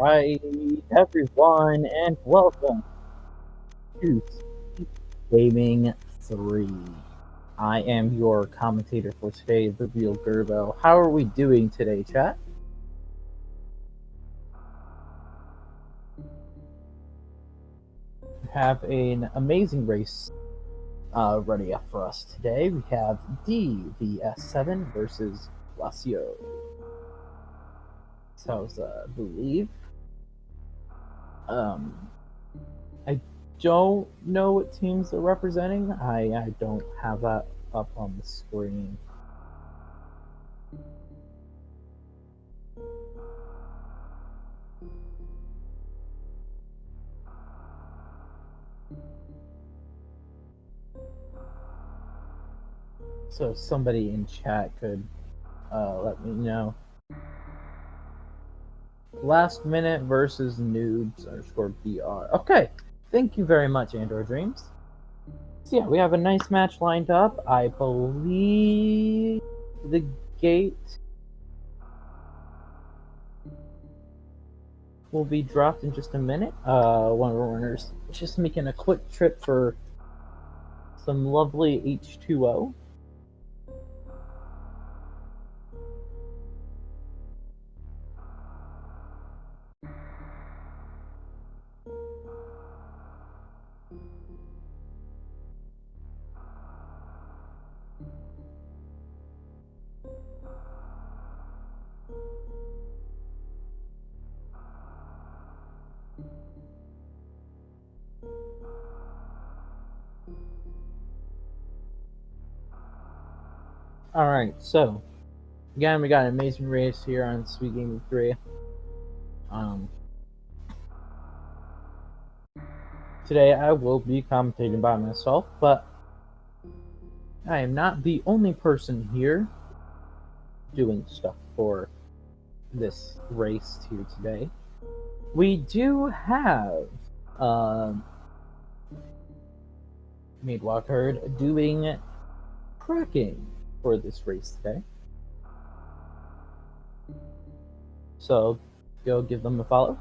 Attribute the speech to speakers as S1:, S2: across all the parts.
S1: Alright, everyone, and welcome to Speed Gaming 3. I am your commentator for today, The Real Gerbo. How are we doing today, chat? We have an amazing race ready up for us today. We have DVS7 versus Lacio. So, I believe. I don't know what teams they're representing. I don't have that up on the screen. So if somebody in chat could let me know. Last minute versus noobs underscore BR. Okay, thank you very much, Android Dreams. So yeah, we have a nice match lined up. I believe the gate will be dropped in just a minute. One of our runners just making a quick trip for some lovely H2O. Alright, so again, we got an amazing race here on Speed Gaming 3. Today I will be commentating by myself, but I am not the only person here doing stuff for this race here today. We do have Meadwalker doing tracking for this race today. So go give them a follow.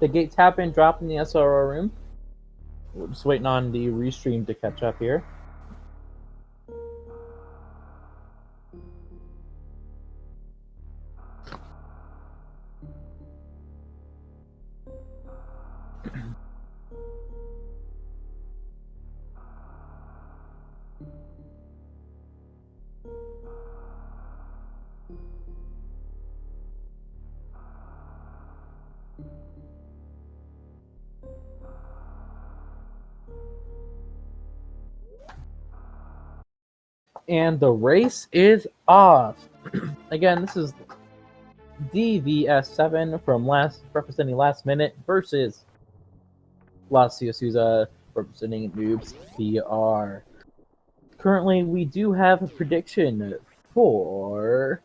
S1: The gates have been dropped in the SRO room. We're just waiting on the restream to catch up here. And the race is off. Again, this is DVS7 from representing Last Minute versus Lacio Souza representing Noobs PR. Currently, we do have a prediction for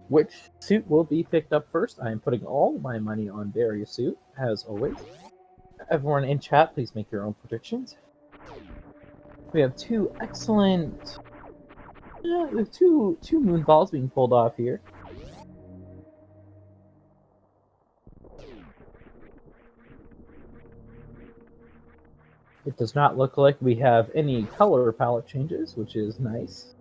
S1: which suit will be picked up first. I am putting all my money on Darius' suit, as always. Everyone in chat, please make your own predictions. We have two excellent, two moonballs being pulled off here. It does not look like we have any color palette changes, which is nice.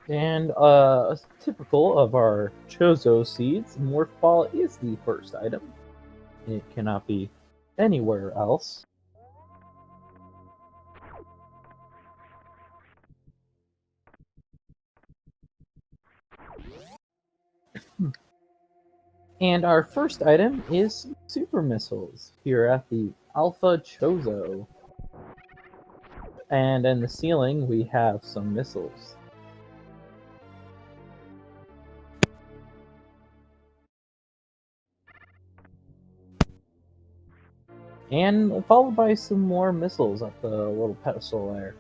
S1: And typical of our Chozo seeds, Morph Ball is the first item. It cannot be anywhere else. And our first item is super missiles here at the Alpha Chozo. And in the ceiling, we have some missiles. And followed by some more missiles at the little pedestal there.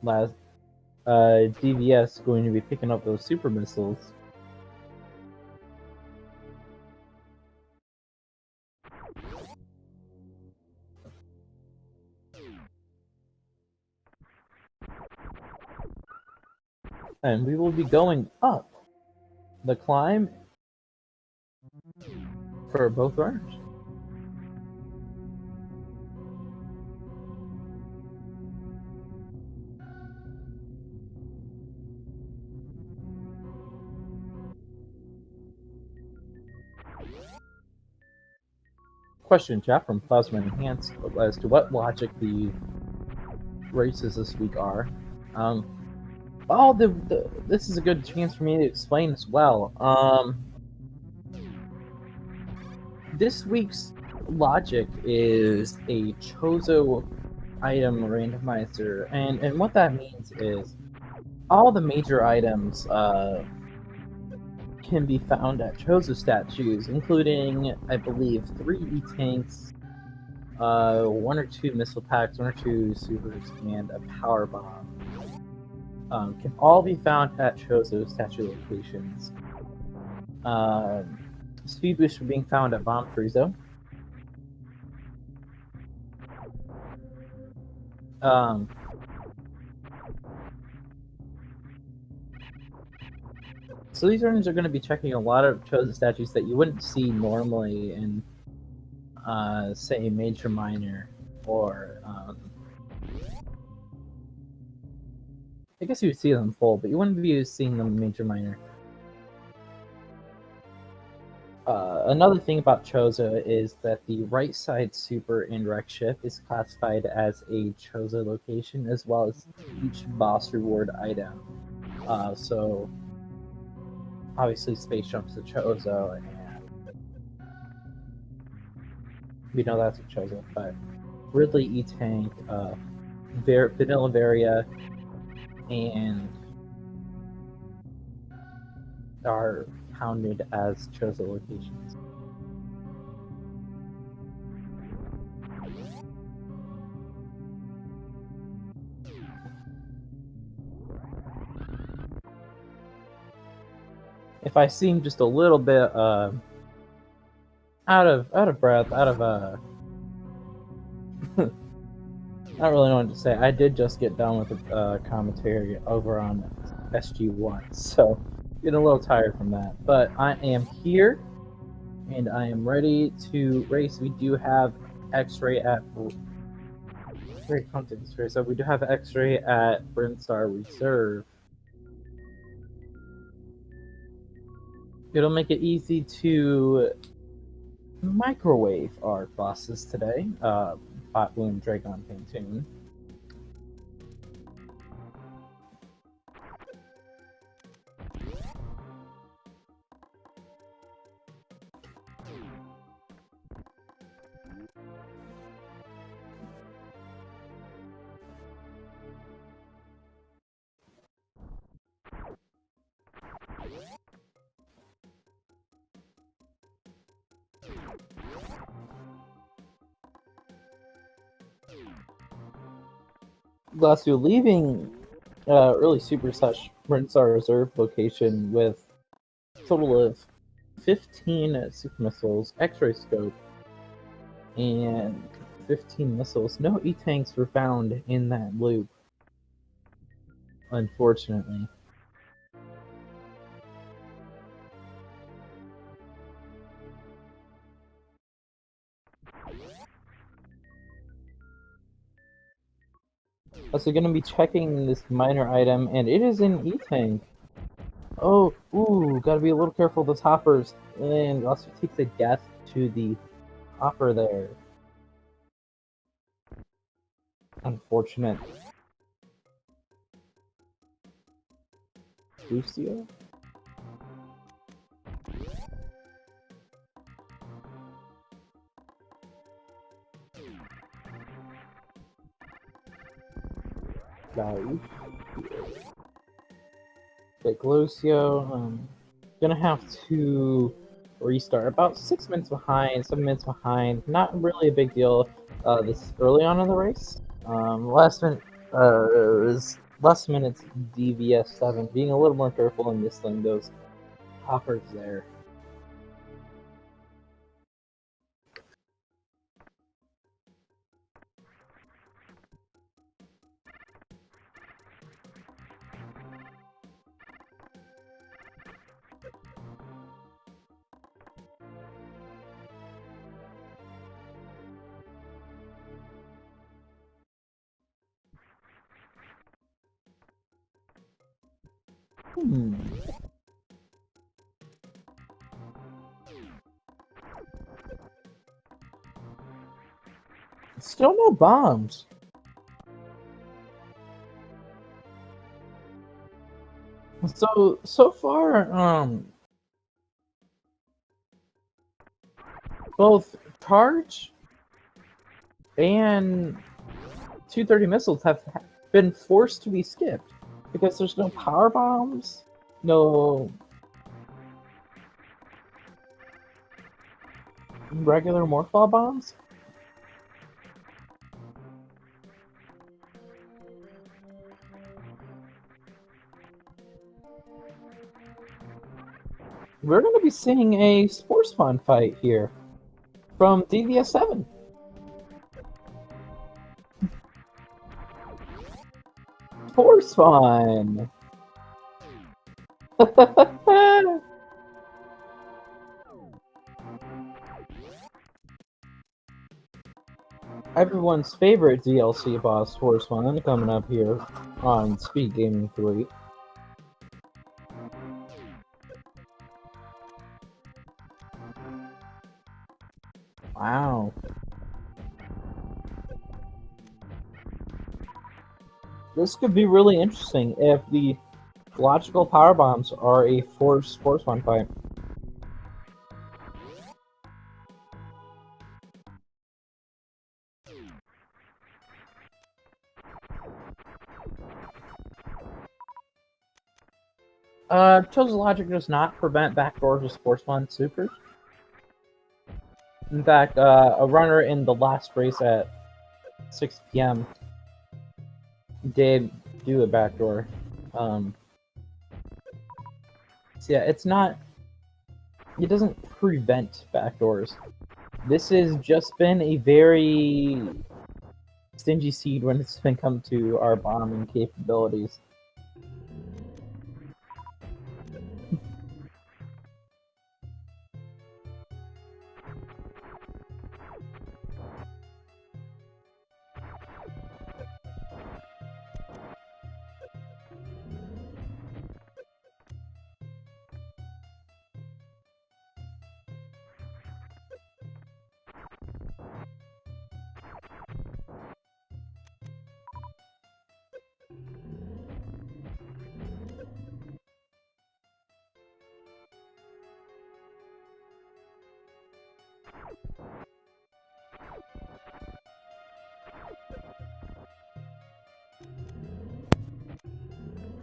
S1: Last, DVS going to be picking up those super missiles. And we will be going up the climb for both runners. Question chat from Plasma Enhanced as to what logic the races this week are. Oh, this is a good chance for me to explain as well. This week's logic is a Chozo item randomizer, and what that means is all the major items can be found at Chozo statues, including, I believe, 3 E-tanks, 1 or 2 missile packs, 1 or 2 supers, and a power bomb. Can all be found at Chozo statue locations. Speed boosts are being found at Bomb Frizo. So these runners are going to be checking a lot of Chozo statues that you wouldn't see normally in, say, Major Minor, or I guess you would see them full, but you wouldn't be seeing them in Major Minor. Another thing about Chozo is that the right side super indirect ship is classified as a Chozo location, as well as each boss reward item. So obviously Space Jump's a Chozo, and we know that's a Chozo, but Ridley E-Tank, Vanilla Varia, and are counted as Chozo locations. If I seem just a little bit out of breath, I don't really know what to say. I did just get done with the commentary over on SG1, so getting a little tired from that. But I am here, and I am ready to race. We do have X-ray at great content X-ray. So we do have X-ray at Brinstar Reserve. It'll make it easy to microwave our bosses today. Bot Boom, Dragon, Pantoon. Glassio leaving early Super Slash Brinstar Reserve location with a total of 15 super missiles, X-ray scope, and 15 missiles. No E-tanks were found in that loop, unfortunately. Also going to be checking this minor item, and it is an E-tank. Oh, ooh, Ooh, gotta be a little careful with those hoppers. And also takes a death to the hopper there. Unfortunate. Lucio? Value. Like Lucio, gonna have to restart. About 6 minutes behind, 7 minutes behind. Not really a big deal. This early on in the race. Last minute's DVS7. Being a little more careful and missing those hoppers there. Still no bombs. So far, both charge and 230 missiles have been forced to be skipped because there's no power bombs, no regular morphball bombs. We're going to be seeing a Spore Spawn fight here from DVS7. Spore Spawn! Everyone's favorite DLC boss, Spore Spawn, coming up here on Speed Gaming 3. Wow. This could be really interesting if the logical power bombs are a forced Spore Spawn fight. Chosen Logic does not prevent backdoors with Spore Spawn supers. In fact, a runner in the last race at 6 p.m. did do a backdoor. So yeah, it doesn't prevent backdoors. This has just been a very stingy seed when it's been come to our bombing capabilities.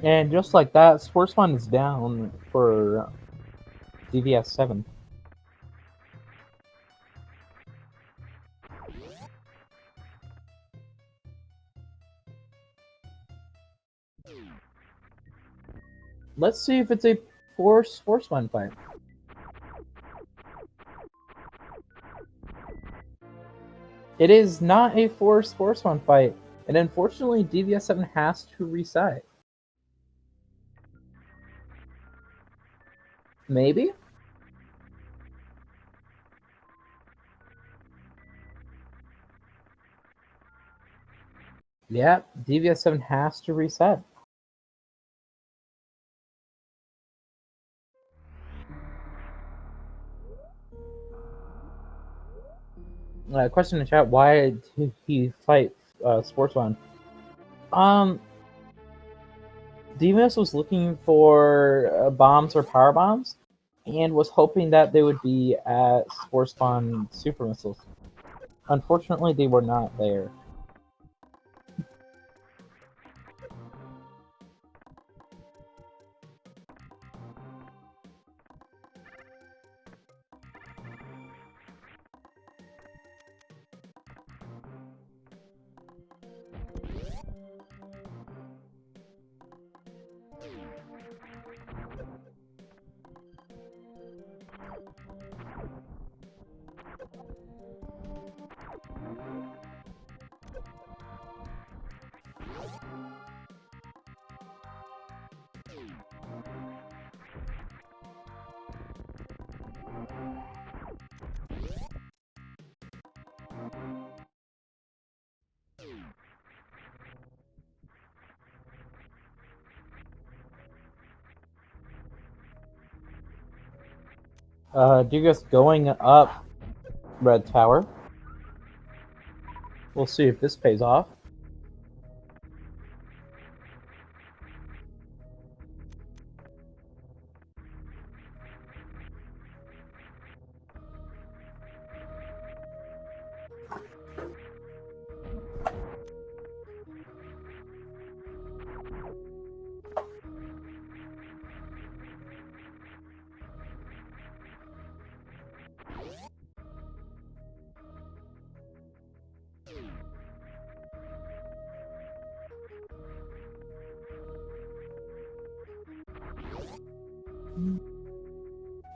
S1: And just like that, Spore Spawn is down for DVS7. Let's see if it's a forced Spore Spawn fight. It is not a forced Spore Spawn fight, and unfortunately DVS7 has to reset. Maybe? Yeah, DVS7 has to reset. Question in chat: why did he fight Sportsman? Devious was looking for bombs or power bombs, and was hoping that they would be at Sportspawn super missiles. Unfortunately, they were not there. Devious going up Red Tower. We'll see if this pays off.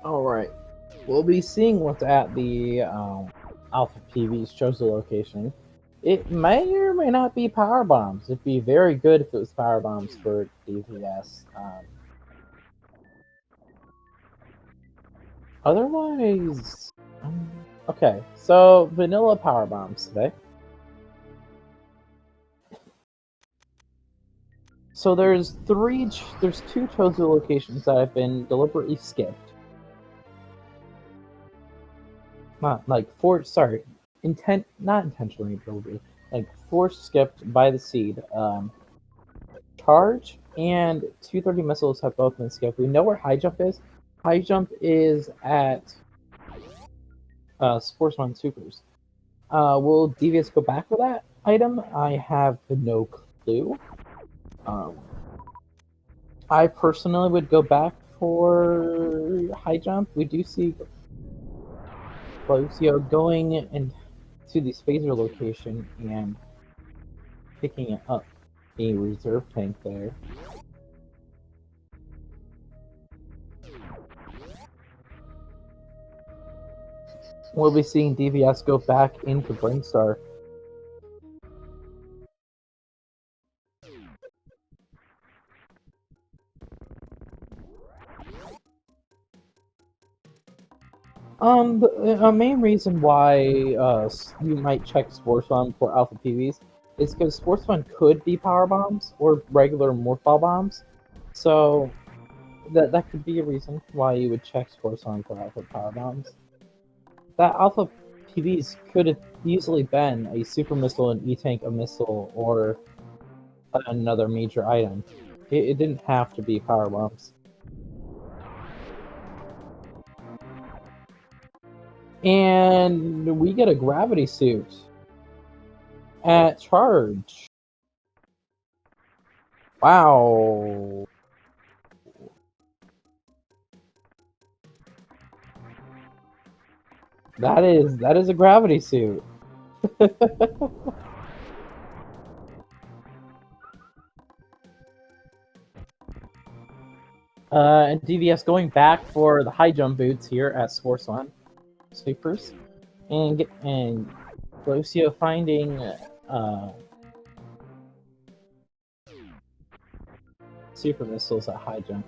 S1: Alright. We'll be seeing what's at the Alpha PV's chosen location. It may or may not be power bombs. It'd be very good if it was power bombs for DVS. Otherwise, okay. So vanilla power bombs today. So there's two chosen locations that have been deliberately skipped. Not intentionally deliberately, like force skipped by the seed. Charge and 230 missiles have both been skipped. We know where high jump is. High jump is at Sportsman Supers. Will Devious go back for that item? I have no clue. I personally would go back for high jump. We do see Lucio going into the phaser location and picking up a reserve tank there. We'll be seeing DVS go back into Brainstar. The main reason why you might check Sportsman for Alpha PVs is because Sportsman could be power bombs or regular Morphball bombs, so that could be a reason why you would check Sportsman for Alpha power bombs. That Alpha PVs could have easily been a super missile, an E-tank, a missile, or another major item. It didn't have to be power bombs. And we get a gravity suit at charge. Wow. That is a gravity suit. And DVS going back for the high jump boots here at Sportsman Supers, and Lucio finding super missiles at high jump.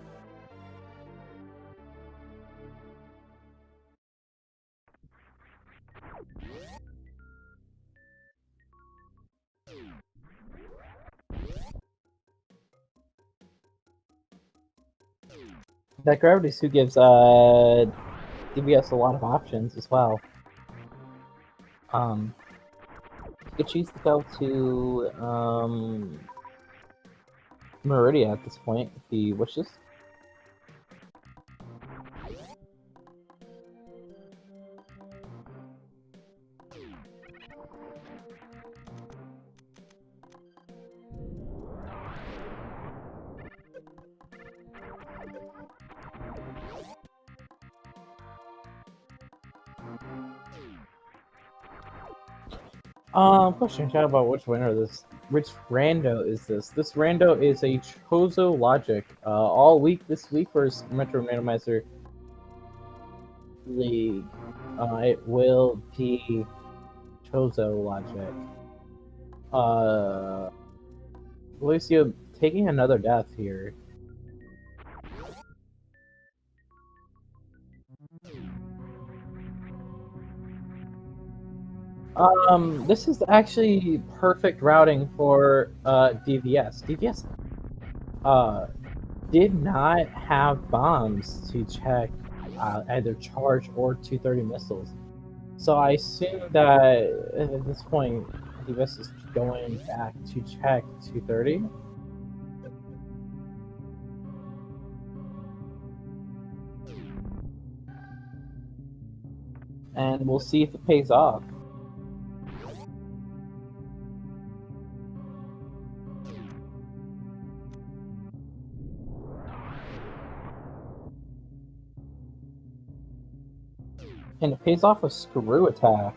S1: That gravity suit gives DBS a lot of options as well. Um, you could choose to go to Meridia at this point if he wishes. Question chat about which Rando is this? This Rando is a Chozo Logic. All week this week for Metro Randomizer League. It will be Chozo Logic. Lucio taking another death here. This is actually perfect routing for DVS. DVS did not have bombs to check either charge or 230 missiles. So I assume that at this point, DVS is going back to check 230. And we'll see if it pays off. And it pays off with Screw Attack.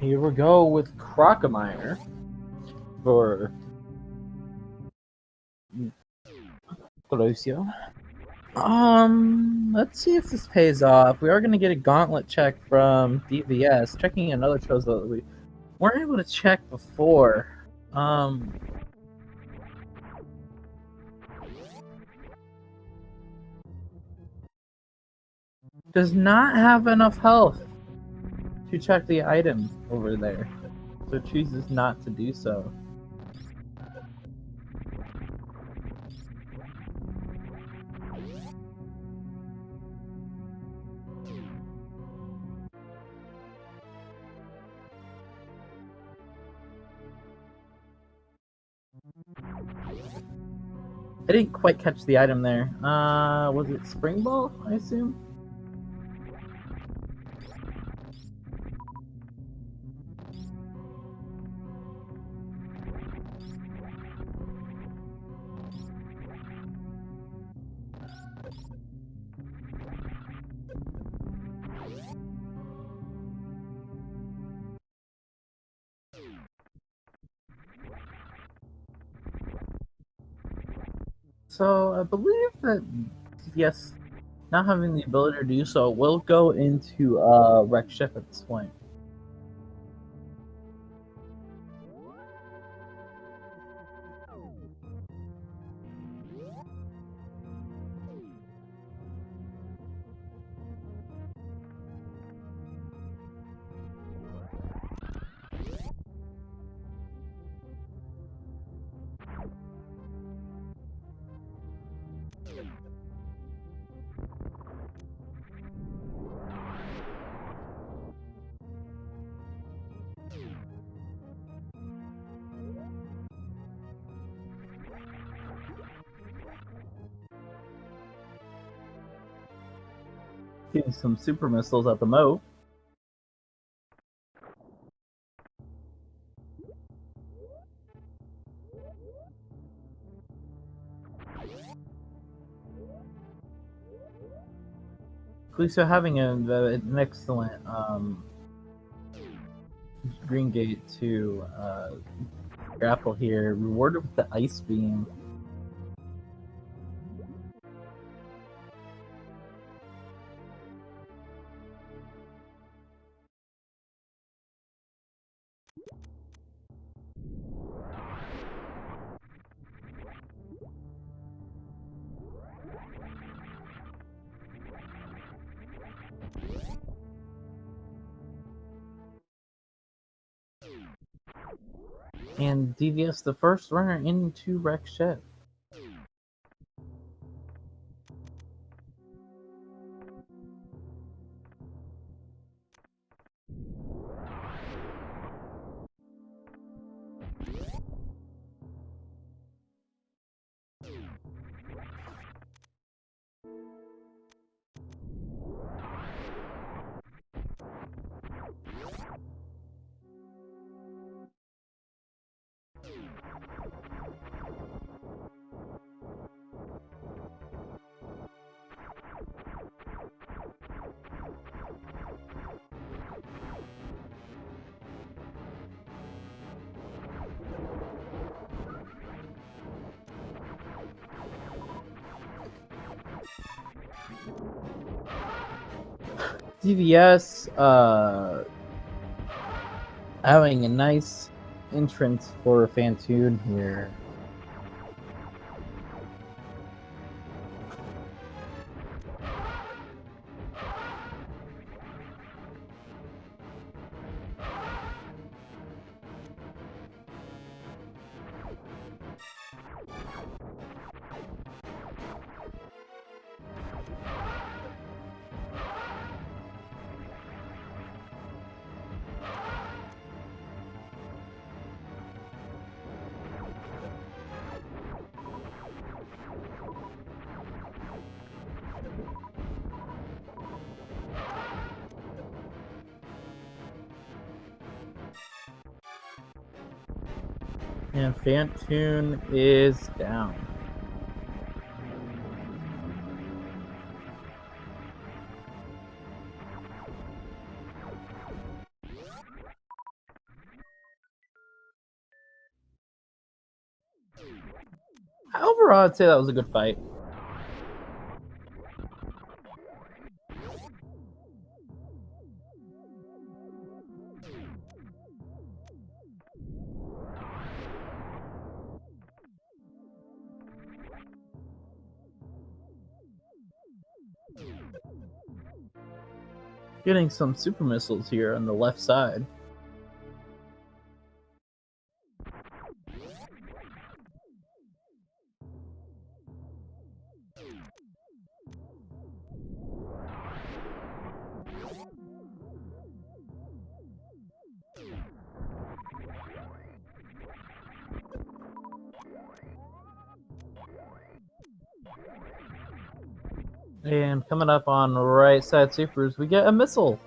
S1: Here we go with Crocomire for Lucio. Let's see if this pays off. We are going to get a gauntlet check from DVS, checking another Chozo that we weren't able to check before. Does not have enough health to check the item over there, so chooses not to do so. I didn't quite catch the item there. Was it Spring Ball, I assume? So I believe that yes, not having the ability to do so will go into wreck ship at this point. Getting some super missiles at the moat. Cluso having an excellent green gate to grapple here, rewarded with the ice beam. And DVS, the first runner into Rex ship. DVS having a nice entrance for Fantoon here. And Fantoon is down. Overall, I'd say that was a good fight. Getting some super missiles here on the left side. And coming up on right side supers, we get a missile.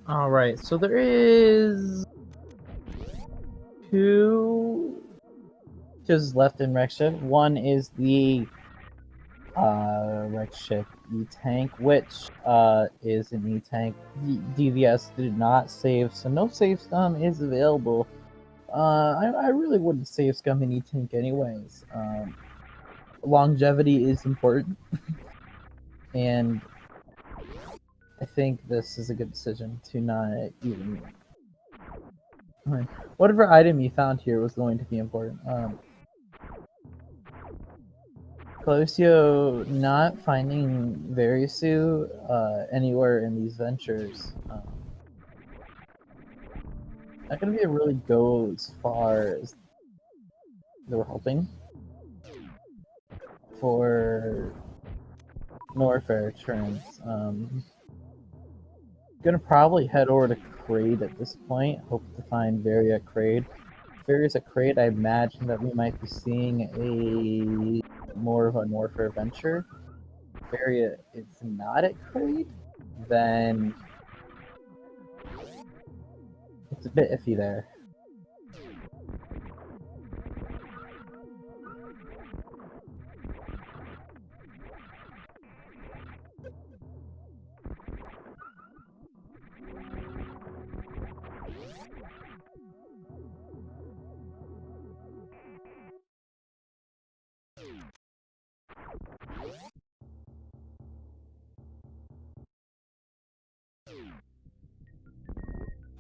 S1: All right, so there is two just left in Rex ship. One is the Rex ship E-tank, which is an E-tank. DVS did not save, so no save scum is available. I really wouldn't save scum an E-tank anyways. Longevity is important, and I think this is a good decision to not even. Whatever item you found here was going to be important. Closio not finding Varisu anywhere in these ventures. Not gonna be a really go as far as they were hoping for Norfair turns. Gonna probably head over to Kraid at this point. Hope to find Vari at Kraid. If Vari's at Kraid, I imagine that we might be seeing a more of a Norfair venture. area is not at grade, then it's a bit iffy there.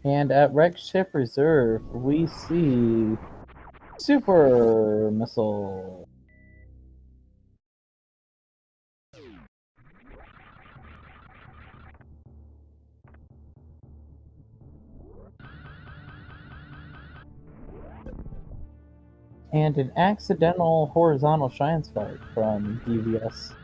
S1: And at Wreck Ship Reserve, we see Super Missile. And an accidental horizontal shine spike from DVS.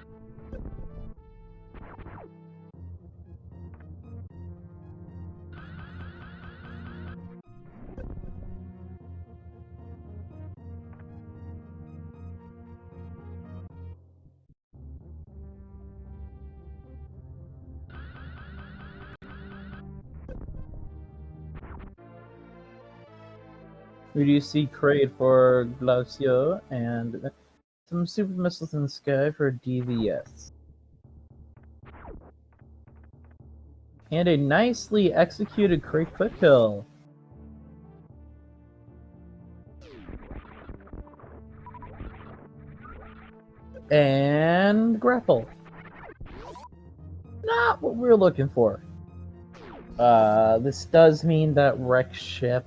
S1: We do see Kraid for Glacio and some super missiles in the sky for DVS. And a nicely executed Kraid quick kill. And grapple. Not what we were looking for. This does mean that Wreck Ship,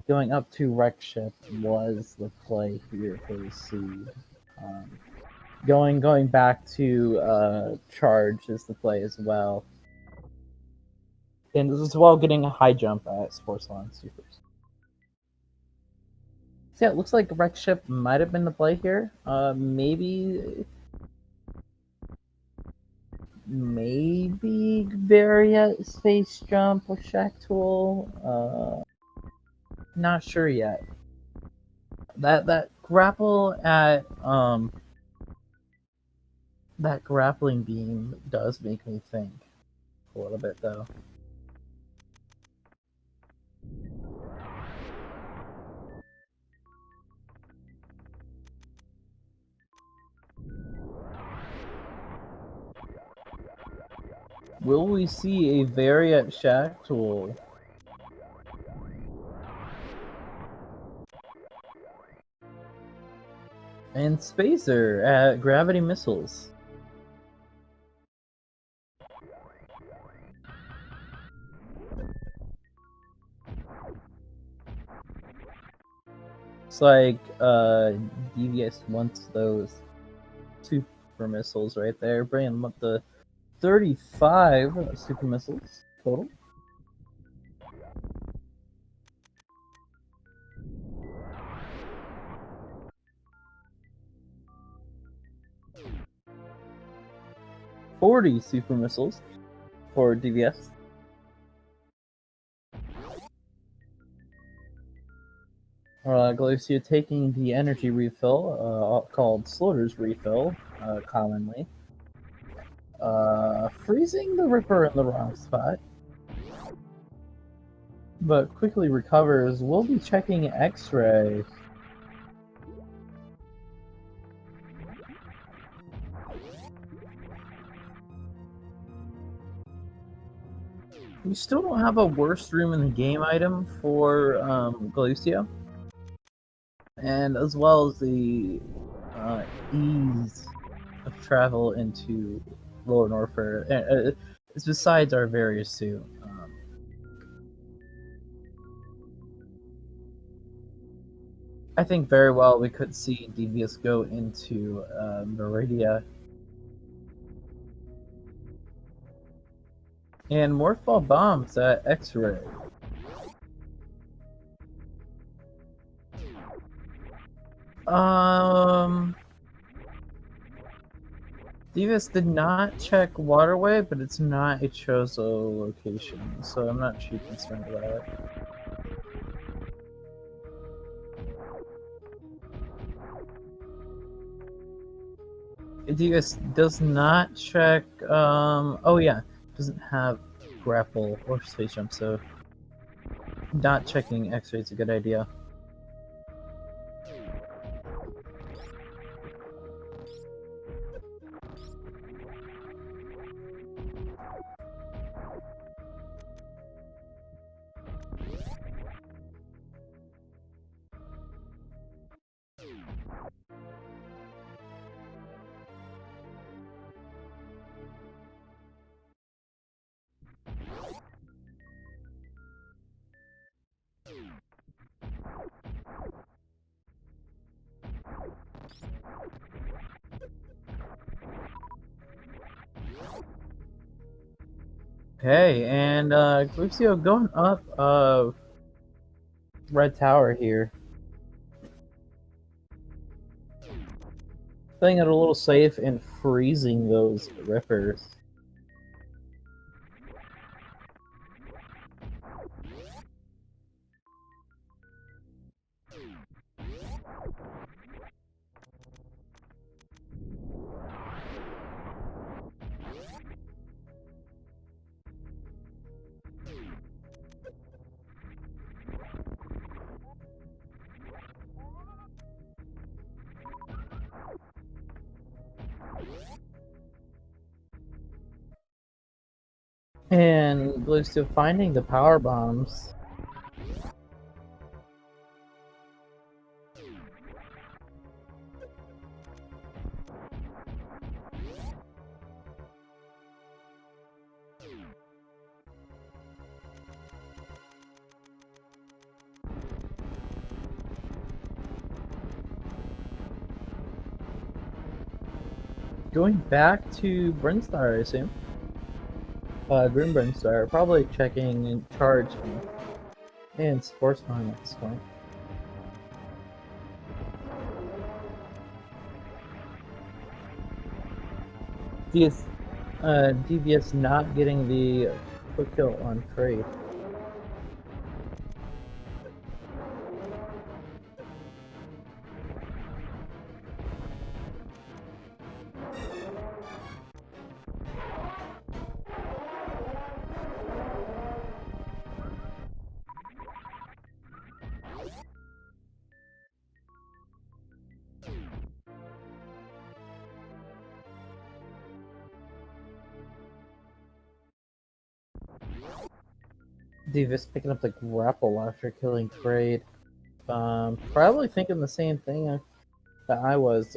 S1: going up to Wreck Ship was the play here for the seed. Going back to Charge is the play as well. And as well getting a high jump at Sports Line Supers. So yeah, it looks like Wreck Ship might have been the play here. Maybe Varia Space Jump or Shack Tool. Not sure yet. That grapple at that grappling beam does make me think a little bit though. Will we see a Variant Shack Tool? And Spacer at Gravity Missiles. It's like DVS wants those super missiles right there, bringing them up to 35 super missiles total. $40 super missiles for DVS. Glacia taking the energy refill, called Slaughter's refill, commonly. Freezing the Ripper in the wrong spot. But quickly recovers. We'll be checking X-ray. We still don't have a worst room in the game item for Glacia. And as well as the ease of travel into Lower Norfair. Besides our various suit. I think very well we could see Devious go into Meridia. And Morphball bombs at X-Ray. Devious did not check Waterway, but it's not a Chozo location, so I'm not too concerned about it. DS does not check. Oh yeah, doesn't have grapple or space jump, so not checking X-ray is a good idea. Okay, and Lucio going up Red Tower here. Playing it a little safe and freezing those rippers. And Lucio finding the power bombs. Going back to Brinstar, I assume. Green Brinstar, probably checking in charge and Sportsman at this point. DS, DBS not getting the quick kill on trade. Davis picking up the grapple after killing trade. Probably thinking the same thing that I was.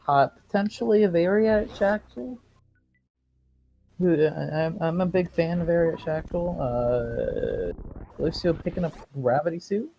S1: Potentially a Variat Shackle. I'm a big fan of Variat Shackle. Lucio picking up Gravity Suit.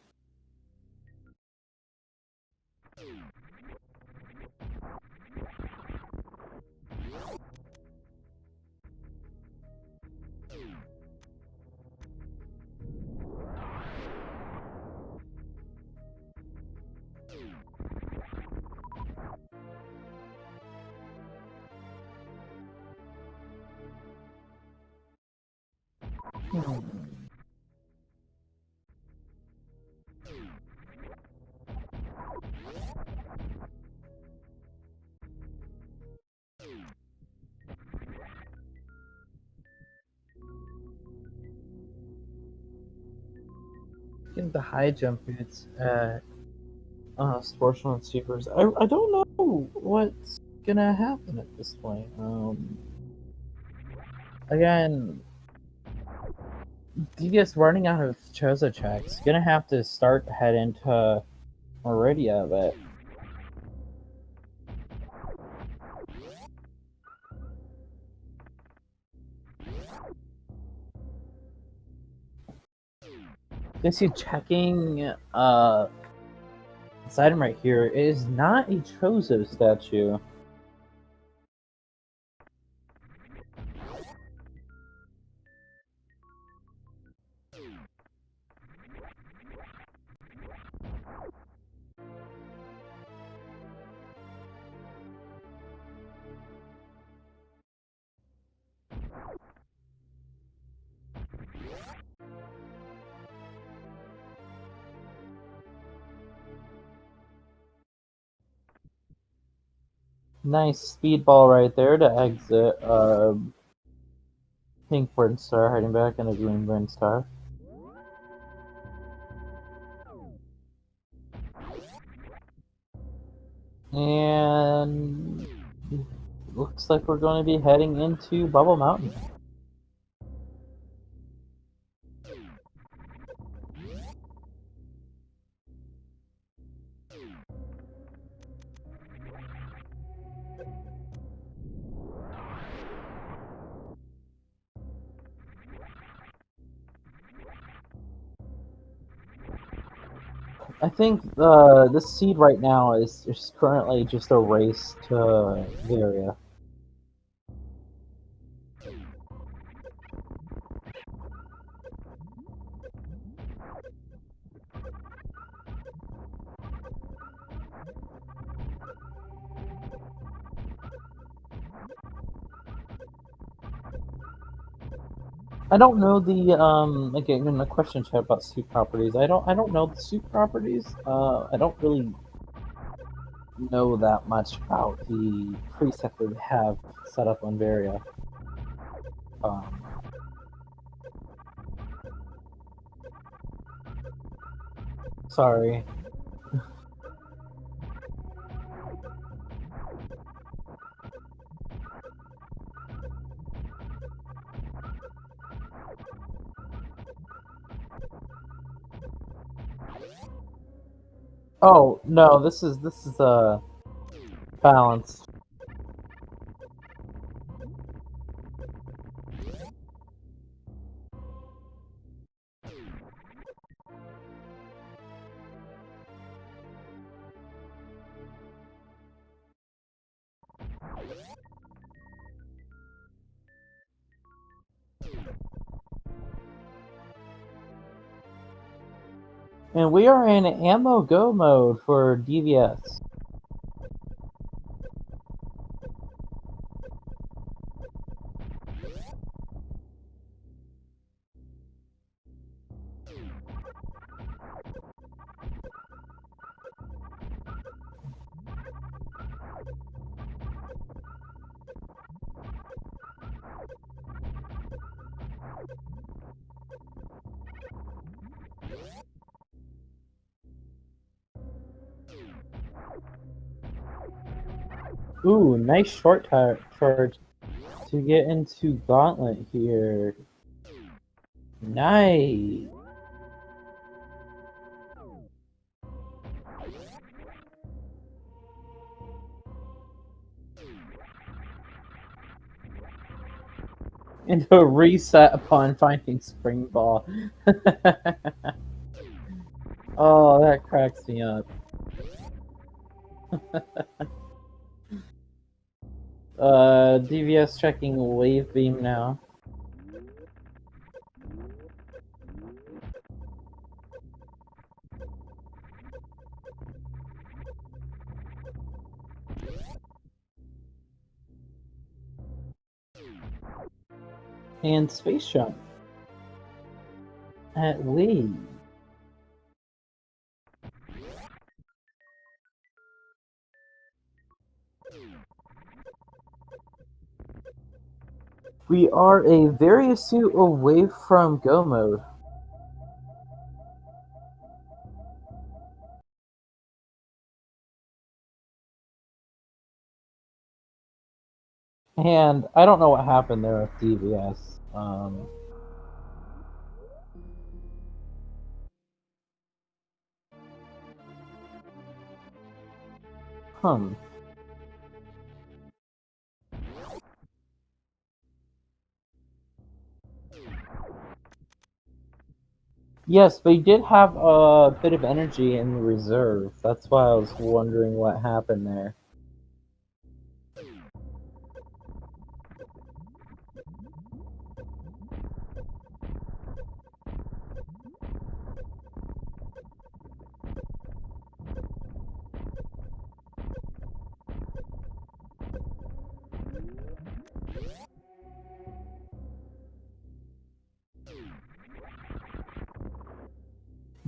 S1: Getting the high jump boots at Sportsman Supers. I don't know what's gonna happen at this point. Again, DBS running out of Chozo checks. Gonna have to start to head into Meridia, but guess you checking this item right here is not a Chozo statue. Nice speedball right there to exit. Pink Burn Star hiding back in a green Burn Star. And looks like we're going to be heading into Bubble Mountain. I think this seed right now is currently just a race to Varia. I don't know the again in the question chat about suit properties. I don't know the suit properties. I don't really know that much about the preset that we have set up on Varia. Um, sorry. Oh no, this is balanced. And we are in ammo go mode for DVS. Ooh, nice short charge to get into Gauntlet here. Nice. And a reset upon finding Spring Ball. Oh, that cracks me up. DVS checking Wave Beam now. And Space Jump. At least. We are a various suit away from Go mode. And I don't know what happened there with DVS. Hmm. Yes, but he did have a bit of energy in reserve. That's why I was wondering what happened there.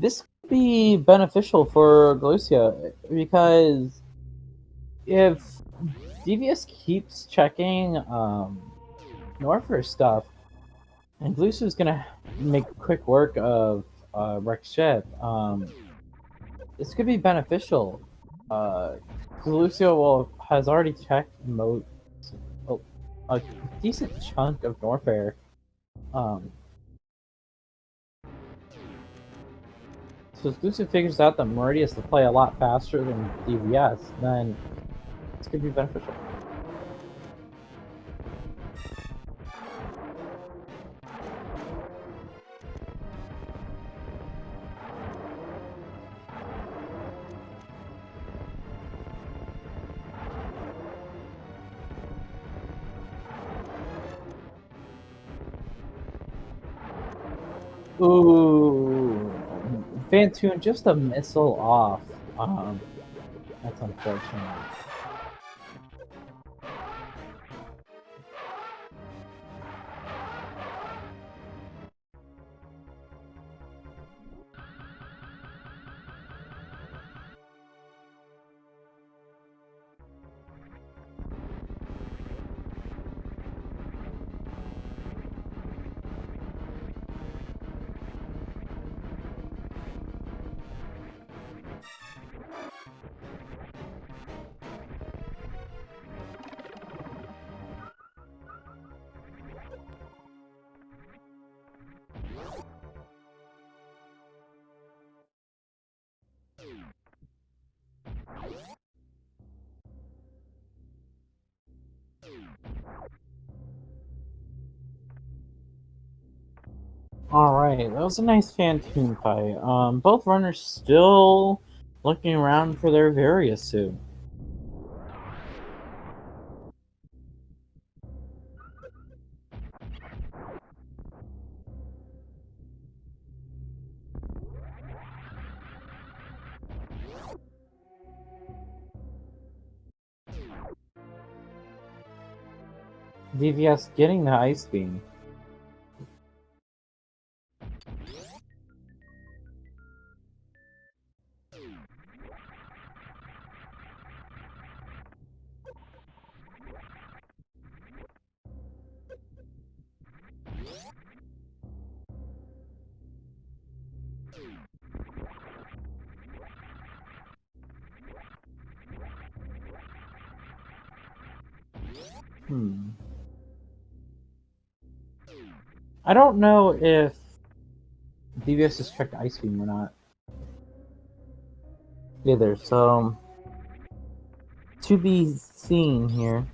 S1: This could be beneficial for Glucia because if Devious keeps checking Norfer stuff, and Glusu's gonna make quick work of Rex ship. This could be beneficial. Uh, has already checked oh, a decent chunk of Norfair. Um, so if Glucio figures out that Meridia is to play a lot faster than DVS, then this could be beneficial. Ooh, Vantoon just a missile off. That's unfortunate. Alright, that was a nice Fantoon fight. Both runners still looking around for their Various suit. DVS getting the Ice Beam. I don't know if DVS has checked Ice Beam or not. Either, so to be seen here.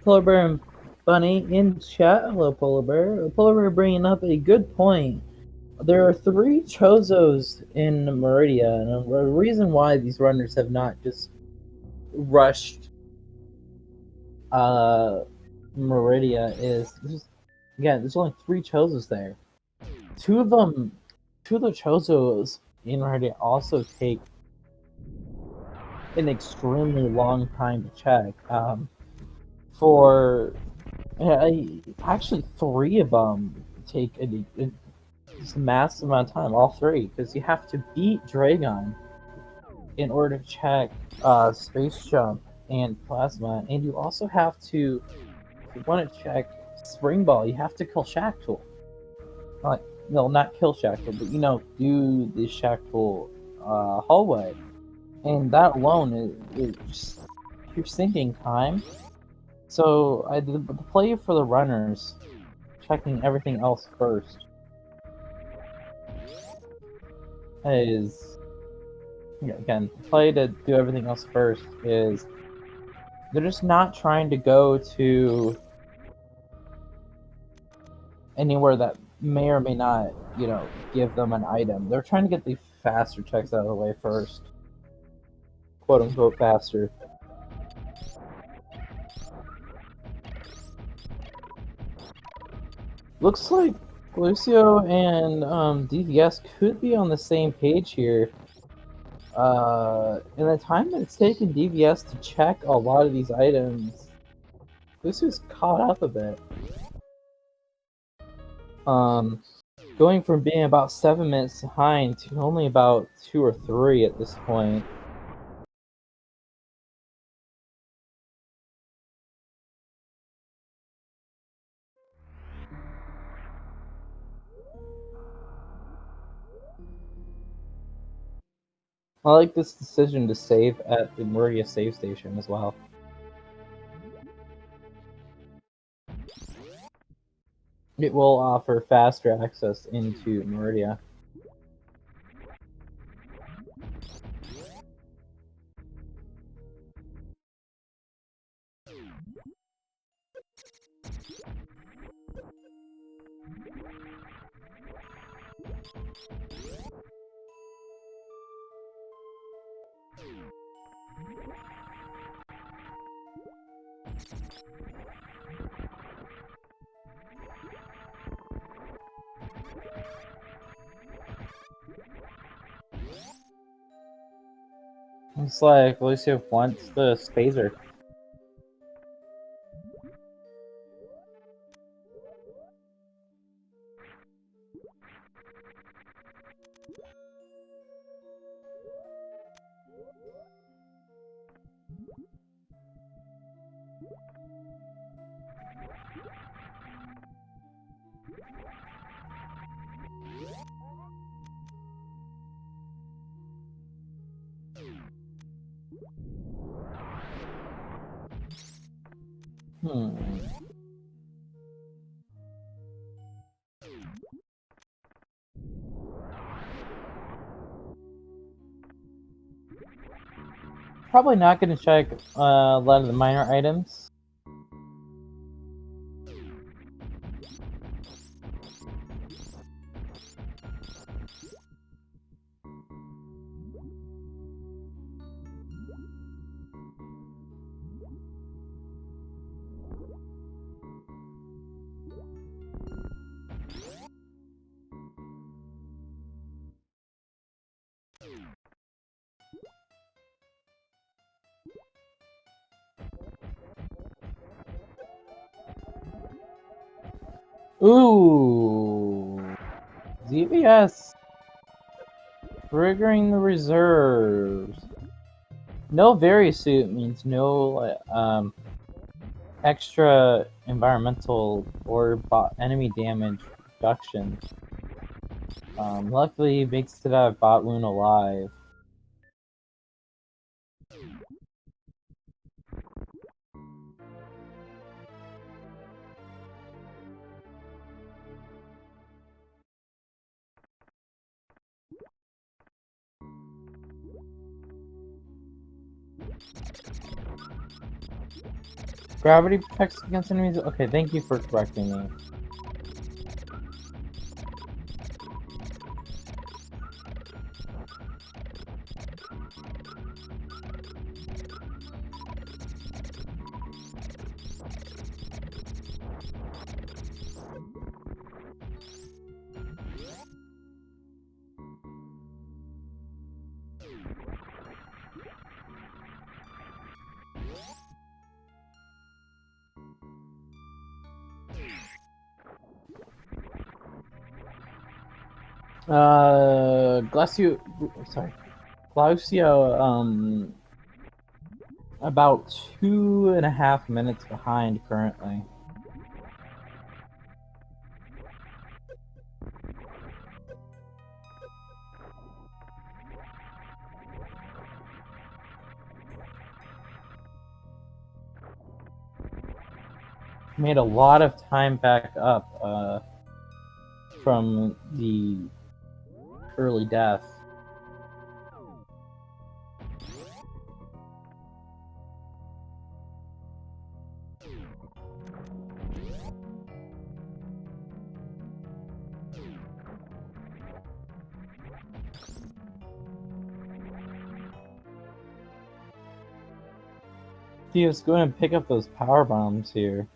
S1: Polar Bear and Bunny in chat. Hello, Polar Bear. Polar Bear bringing up a good point. There are 3 Chozos in Meridia, and the reason why these runners have not just rushed Meridia is there's only 3 Chozos there. Two of the Chozos in Meridia also take an extremely long time to check. Actually 3 of them take a massive amount of time. All 3, because you have to beat Dragon in order to check Space Jump and Plasma, and you also have to, if you want to check Spring Ball, you have to kill Shacktool. No, not kill Shacktool, but do the Shacktool hallway, and that alone is just you're sinking time. So the play for the runners, checking everything else first, is again, play to do everything else first is They're just not trying to go to anywhere that may or may not, give them an item. They're trying to get the faster checks out of the way first. Quote unquote faster. Looks like Lucio and DVS could be on the same page here. In the time that it's taken DVS to check a lot of these items, Lucio's caught up a bit. Going from being about 7 minutes behind to only about 2 or 3 at this point. I like this decision to save at the Meridia save station as well. It will offer faster access into Meridia. Looks like Lucio wants the Spazer. Probably not going to check a lot of the minor items. Ooh, ZBS triggering the reserves. No Suit means no extra environmental or enemy damage reduction. Luckily, makes it out of Bot Wound alive. Gravity protects against enemies? Okay, thank you for correcting me. Glacio, about 2.5 minutes behind currently. Made a lot of time back up from the early death. Theo's going to pick up those power bombs here.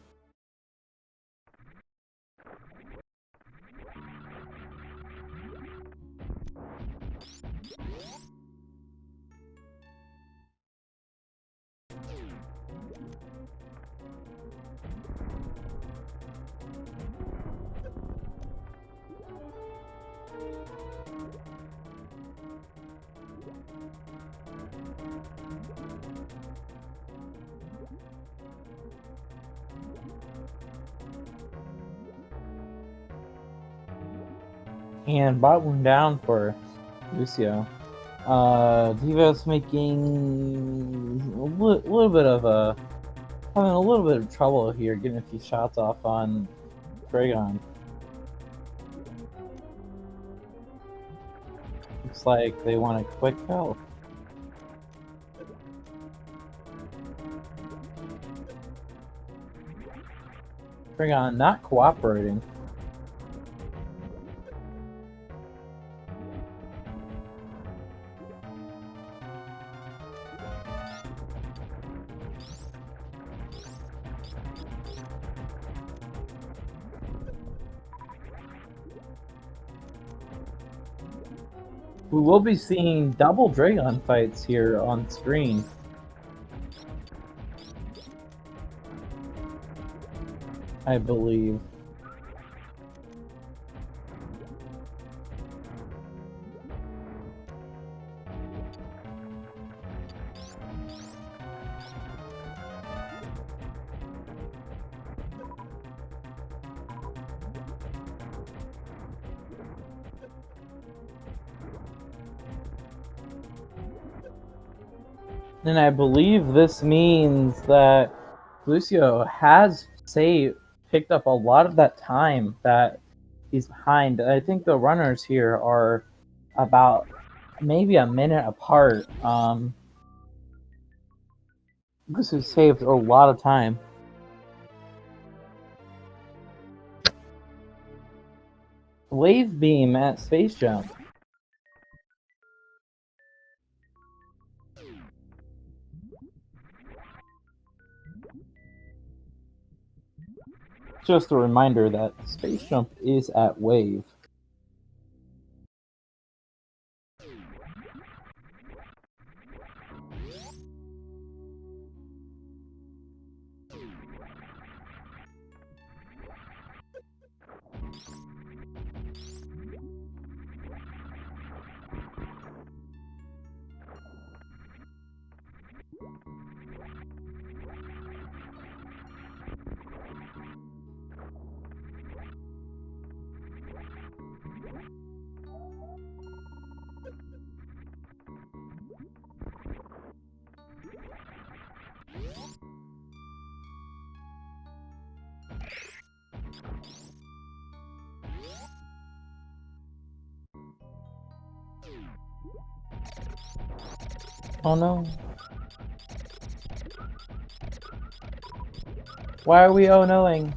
S1: And bottom down for Lucio. Diva's making little bit of having a little bit of trouble here, getting a few shots off on Dragon. Looks like they want a quick kill. Dragon not cooperating. We will be seeing double Dragon fights here on screen. I believe. And I believe this means that Lucio has picked up a lot of that time that he's behind. I think the runners here are about maybe a minute apart. This has saved a lot of time. Wave beam at space jump. Just a reminder that space jump is at wave. Oh no. Why are we oh-noing?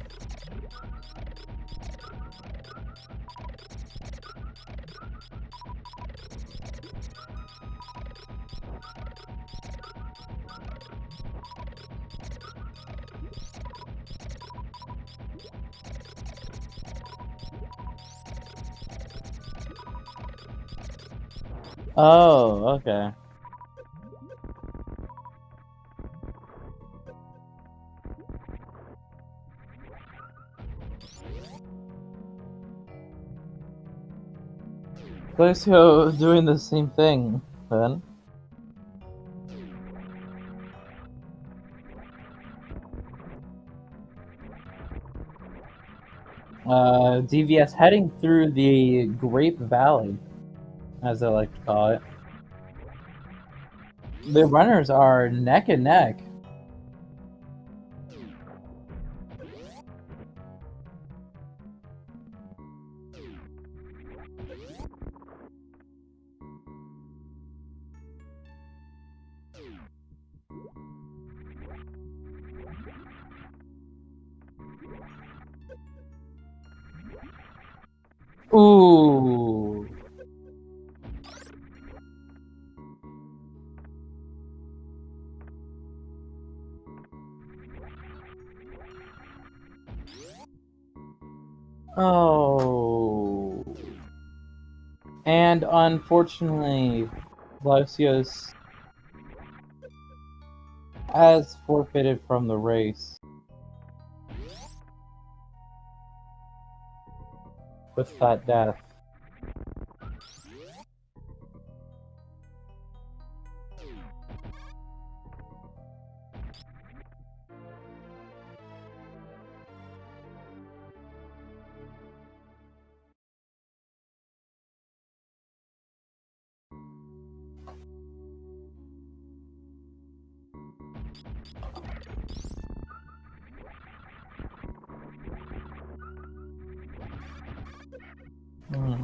S1: Oh, okay. Lucio doing the same thing, then. DVS heading through the Grape Valley, as I like to call it. The runners are neck and neck. Ooh. Oh. And unfortunately, Lucius has forfeited from the race with that death. Hmm.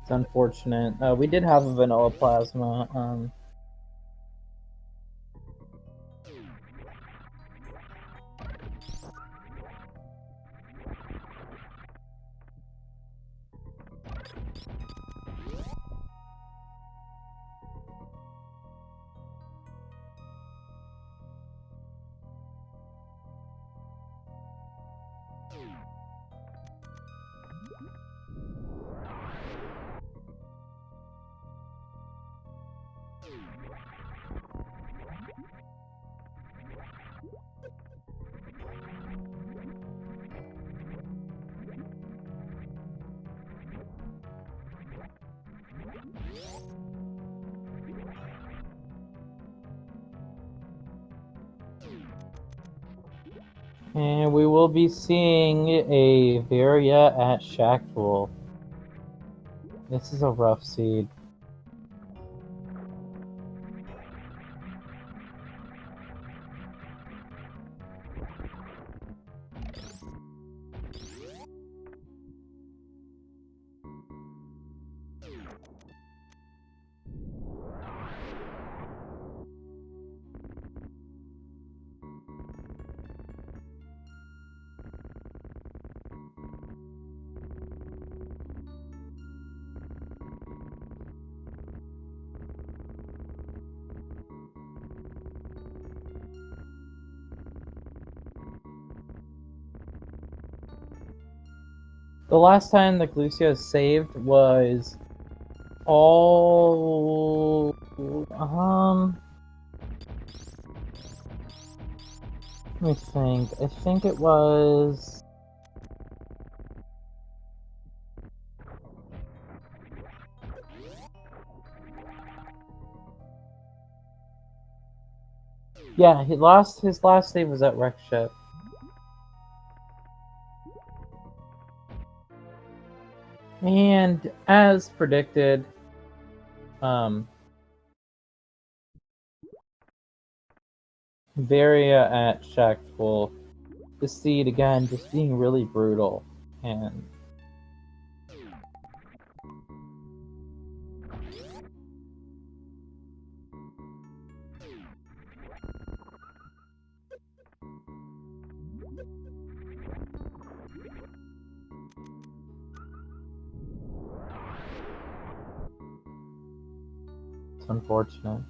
S1: It's unfortunate. We did have a vanilla plasma. And we will be seeing a Varia at Shackpool. This is a rough seed. The last time the Glucio saved was all let me think. I think it was yeah, his last save was at Wreck Ship. And as predicted, Varia at Shackpool. The seed again just being really brutal and it's unfortunate.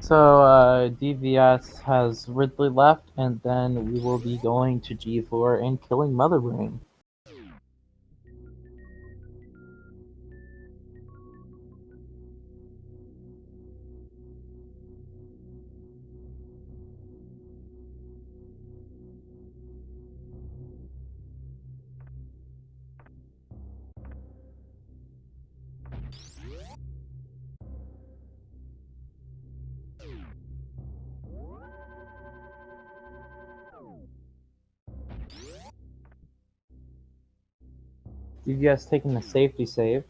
S1: So DVS has Ridley left, and then we will be going to G4 and killing Mother Brain. DVS taking the safety save.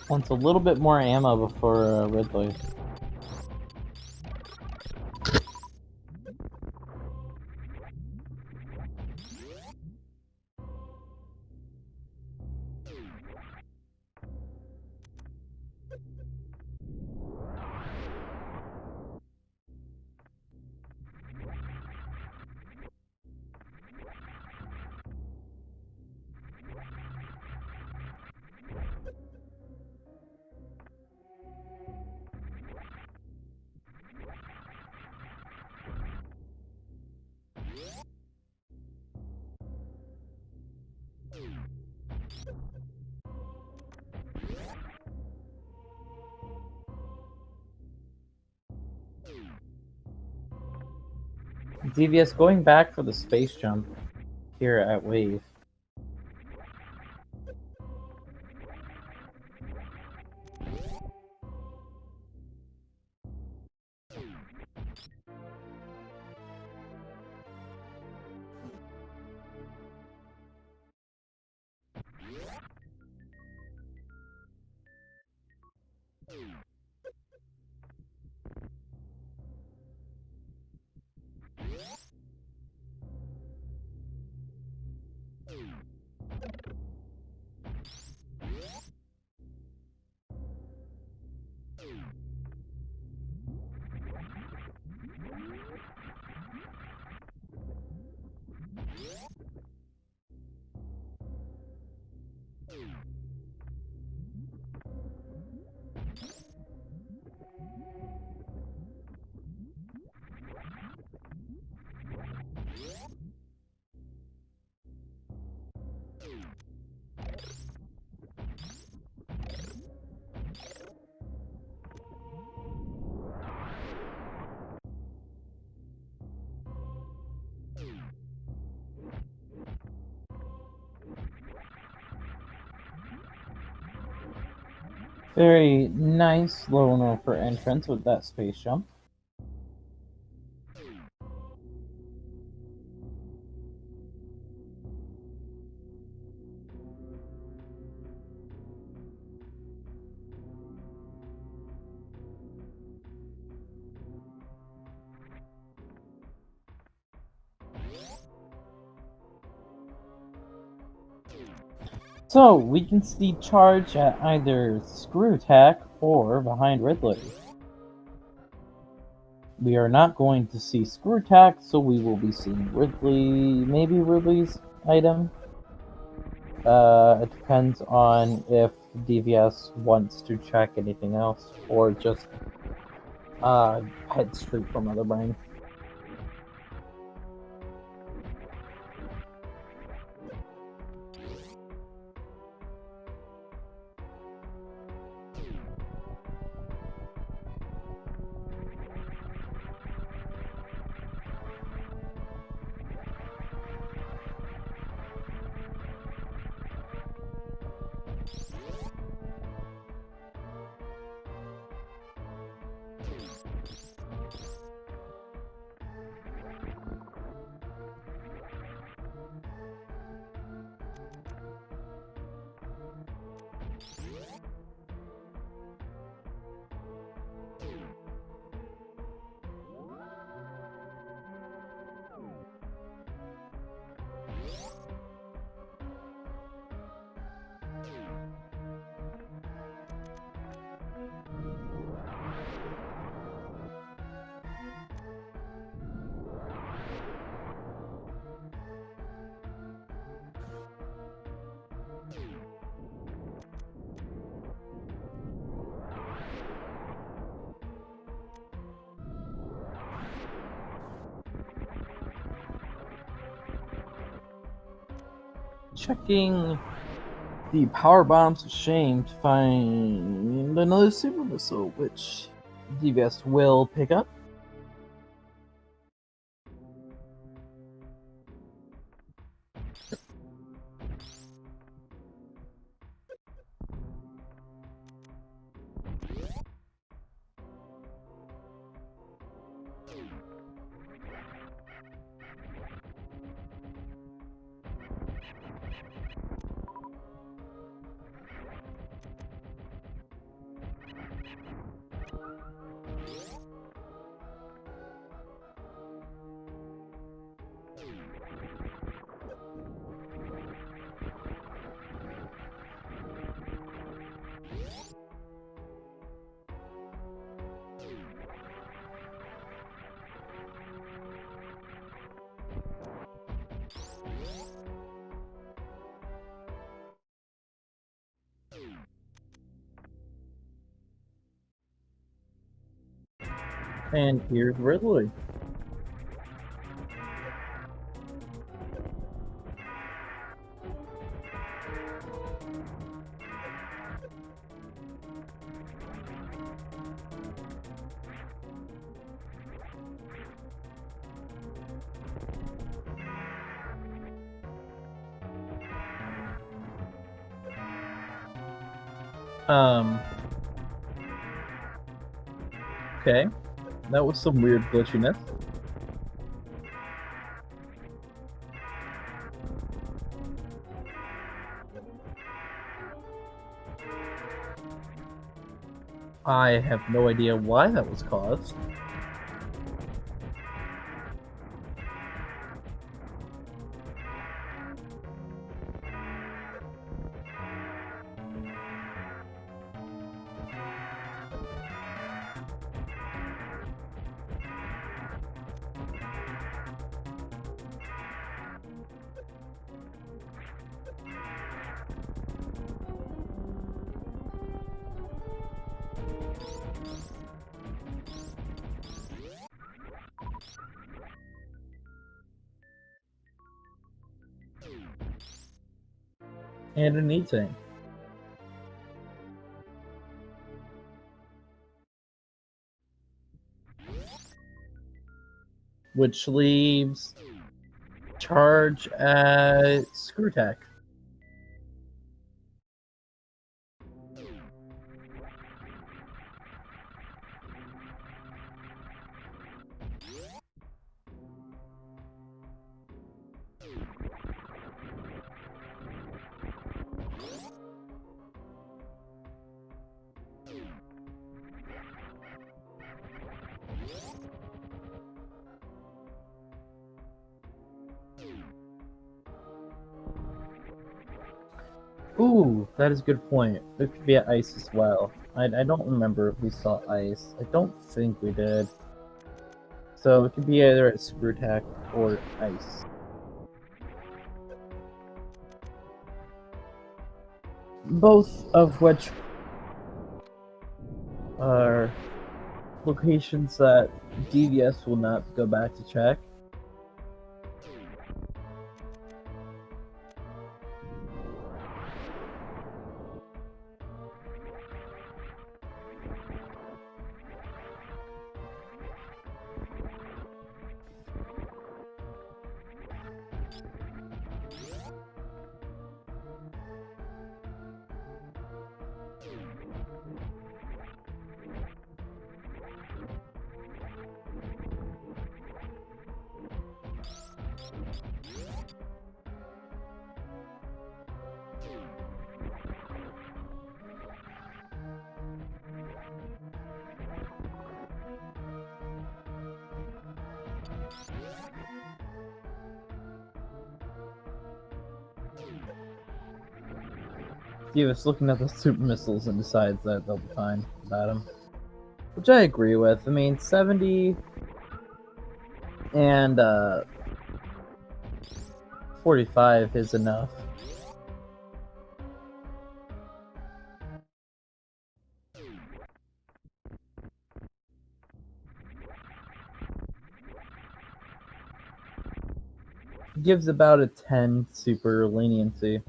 S1: Wants a little bit more ammo before Ridley. DVS going back for the space jump here at Wave. Very nice loner for entrance with that space jump. So we can see charge at either Screw Attack or behind Ridley. We are not going to see Screw Attack, so we will be seeing Ridley, maybe Ridley's item. It depends on if DVS wants to check anything else or just head straight for Mother Brain. checking the power bombs of shame to find another super missile, which DVS will pick up. And here's Ridley. Okay. That was some weird glitchiness. I have no idea why that was caused. And an E-Tank. Which leaves charge at Screw Tech. Ooh, that is a good point. It could be at ice as well. I don't remember if we saw ice. I don't think we did. So it could be either at Screw Tech or ice. Both of which are locations that DVS will not go back to check. He was looking at the super missiles and decides that they'll be fine about them. Which I agree with. I mean, 70 and 45 is enough. Gives about a 10 super leniency.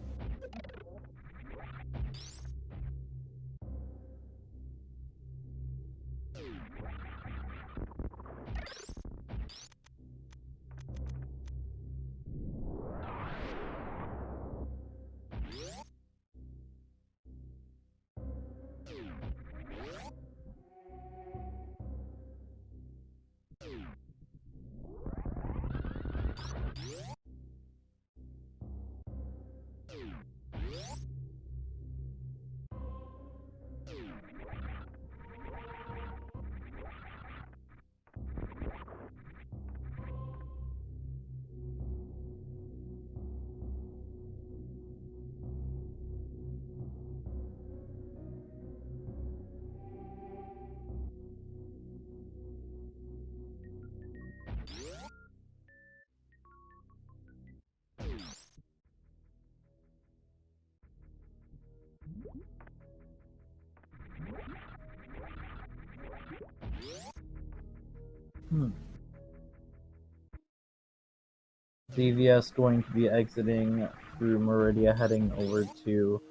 S1: DVS going to be exiting through Meridia, heading over to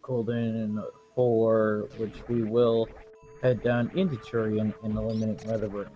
S1: Golden 4, which we will head down into Turian and eliminate Weatherburn.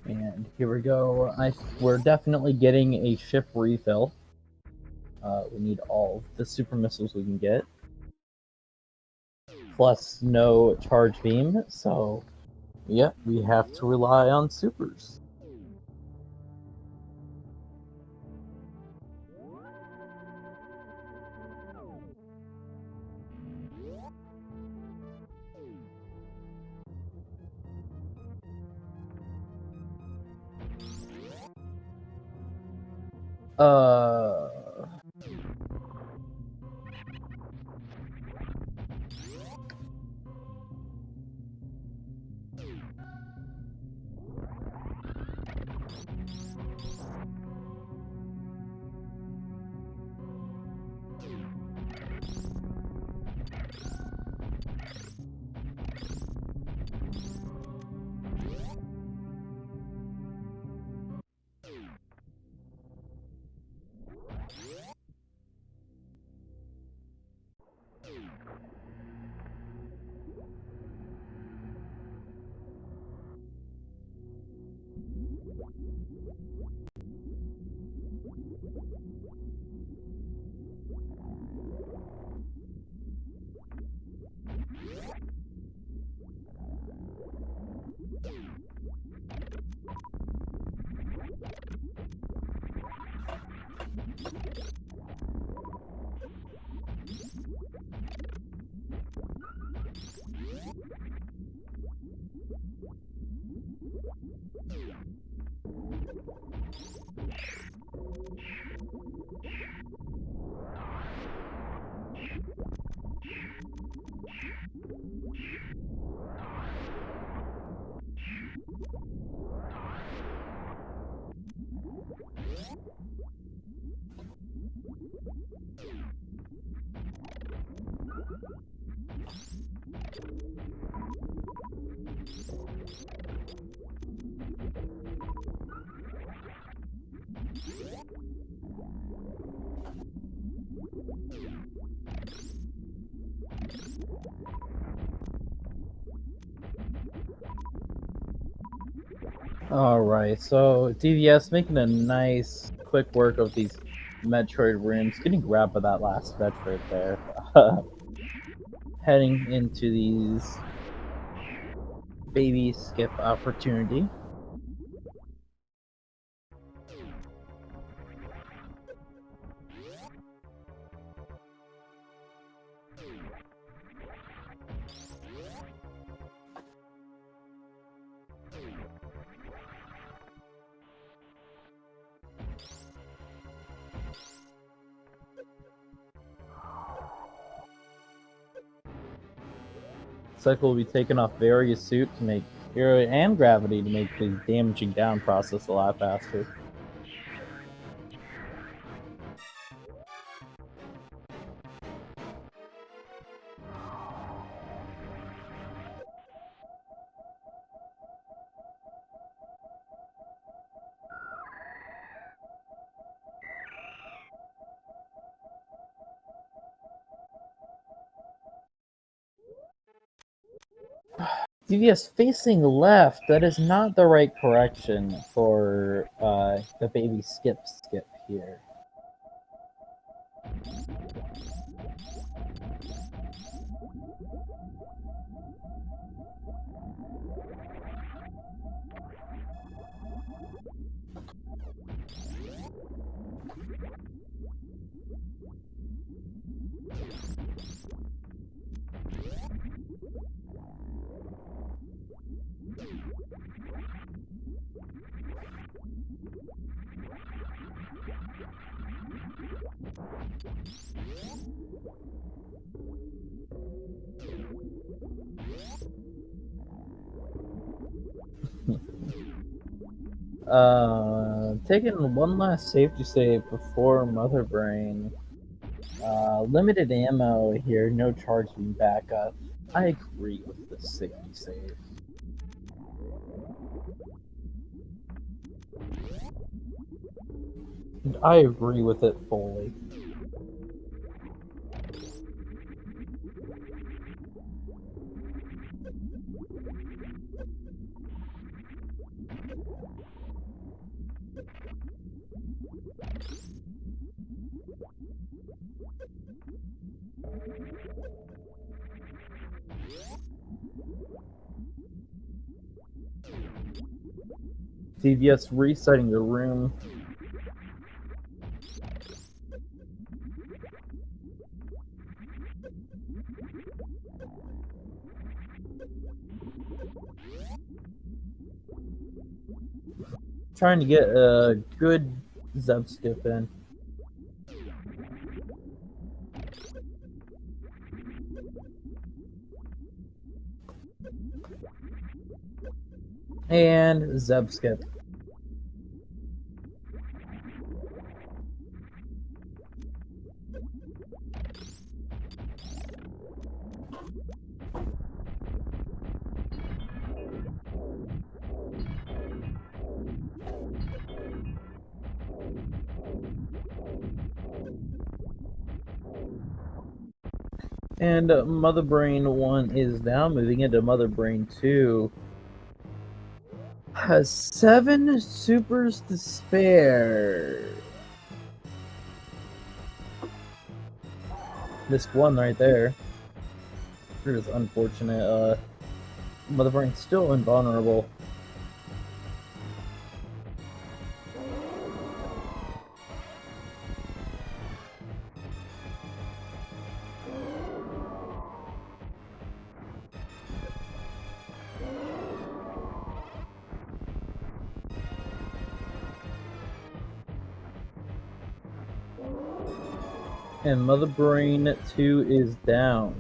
S1: And here we go. We're definitely getting a ship refill. We need all the super missiles we can get. Plus no charge beam, so yeah, we have to rely on supers. Uh... Alright, so DVS making a nice quick work of these Metroid rooms, getting grabbed by that last Metroid there. heading into these baby skip opportunity. Cycle will be taken off various suit to make air and gravity to make the damaging down process a lot faster. DVS facing left, that is not the right correction for the baby skip here. Taking one last safety save before Mother Brain. Limited ammo here, no charging backup. I agree with this safety save. And I agree with it fully. DVS resetting the room. Trying to get a good Zeb skip in. And Zeb skip. And Mother Brain 1 is now moving into Mother Brain 2. Has 7 supers to spare. Missed one right there. It is unfortunate. Mother Brain's still invulnerable. And Mother Brain 2 is down.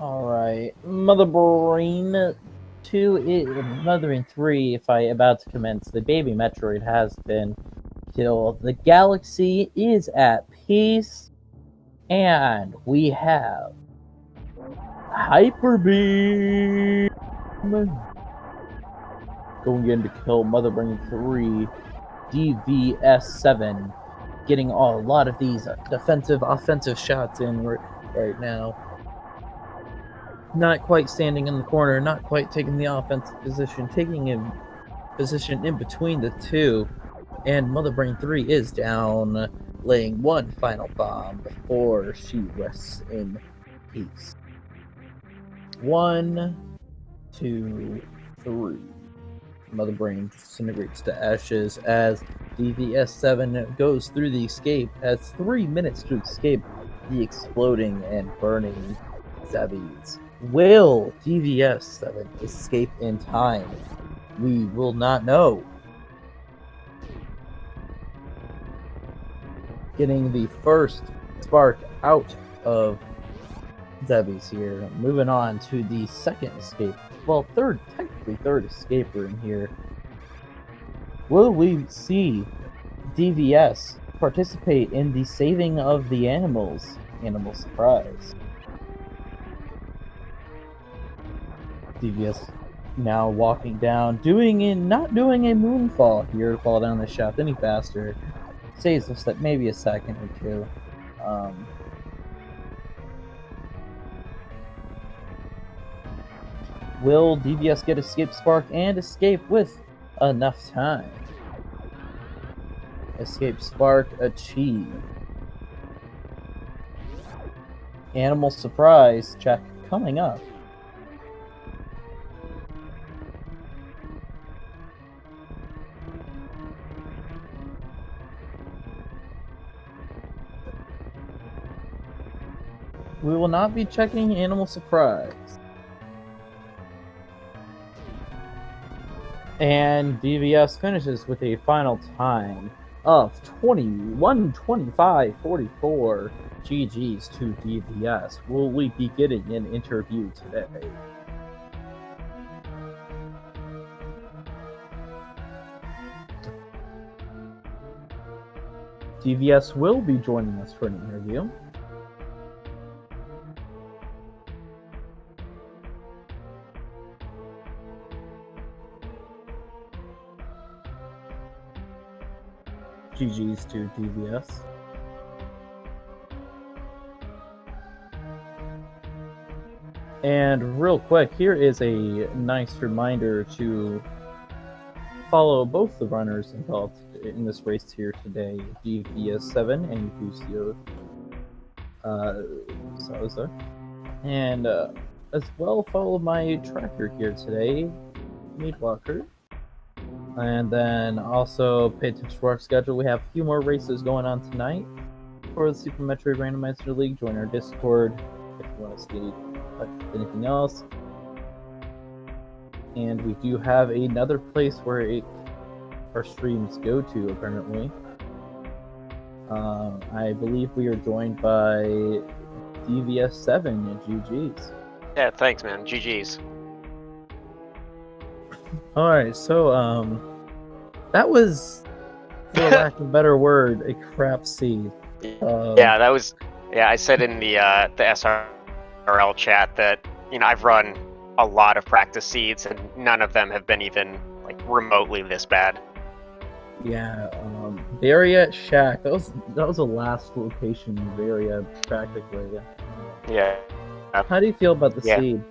S1: Alright, Mother Brain 2, Mother Brain 3, if I about to commence, the baby Metroid has been killed. The galaxy is at peace, and we have Hyper Beam going in to kill Mother Brain 3, DVS7, getting a lot of these defensive, offensive shots in right now. Not quite standing in the corner, not quite taking the offensive position, taking a position in between the two. And Mother Brain 3 is down, laying one final bomb before she rests in peace. 1, 2, 3. Mother Brain disintegrates to ashes as DVS7 goes through the escape, has 3 minutes to escape the exploding and burning Zebbies. Will DVS7 escape in time? We will not know. Getting the first spark out of Zebbies here. Moving on to the second escape. Well, technically third escape room here. Will we see DVS participate in the saving of the animals? Animal surprise. DVS now walking down, not doing a moonfall here to fall down the shaft any faster. Saves us that maybe a second or two. Will DVS get escape spark and escape with enough time? Escape spark achieved. Animal surprise check coming up. We will not be checking animal surprise. And DVS finishes with a final time of 21:25:44. GG's to DVS. Will we be getting an interview today? DVS will be joining us for an interview. GG's to DVS. And real quick, here is a nice reminder to follow both the runners involved in this race here today, DVS7 and Lucio Salazar. And as well, follow my tracker here today, Meatwalker. And then also pay attention to our schedule. We have a few more races going on tonight for the Super Metroid Randomizer League. Join our Discord if you want to see anything else. And we do have another place where our streams go to, apparently. I believe we are joined by DVS7 and GG's.
S2: Yeah, thanks, man. GG's.
S1: Alright, so, that was, for lack of a better word, a crap seed.
S2: Yeah, that was. Yeah, I said in the SRL chat that I've run a lot of practice seeds and none of them have been even like remotely this bad.
S1: Yeah, Varia Shack. That was the last location in Varia, practically.
S2: Yeah.
S1: How do you feel about the seed?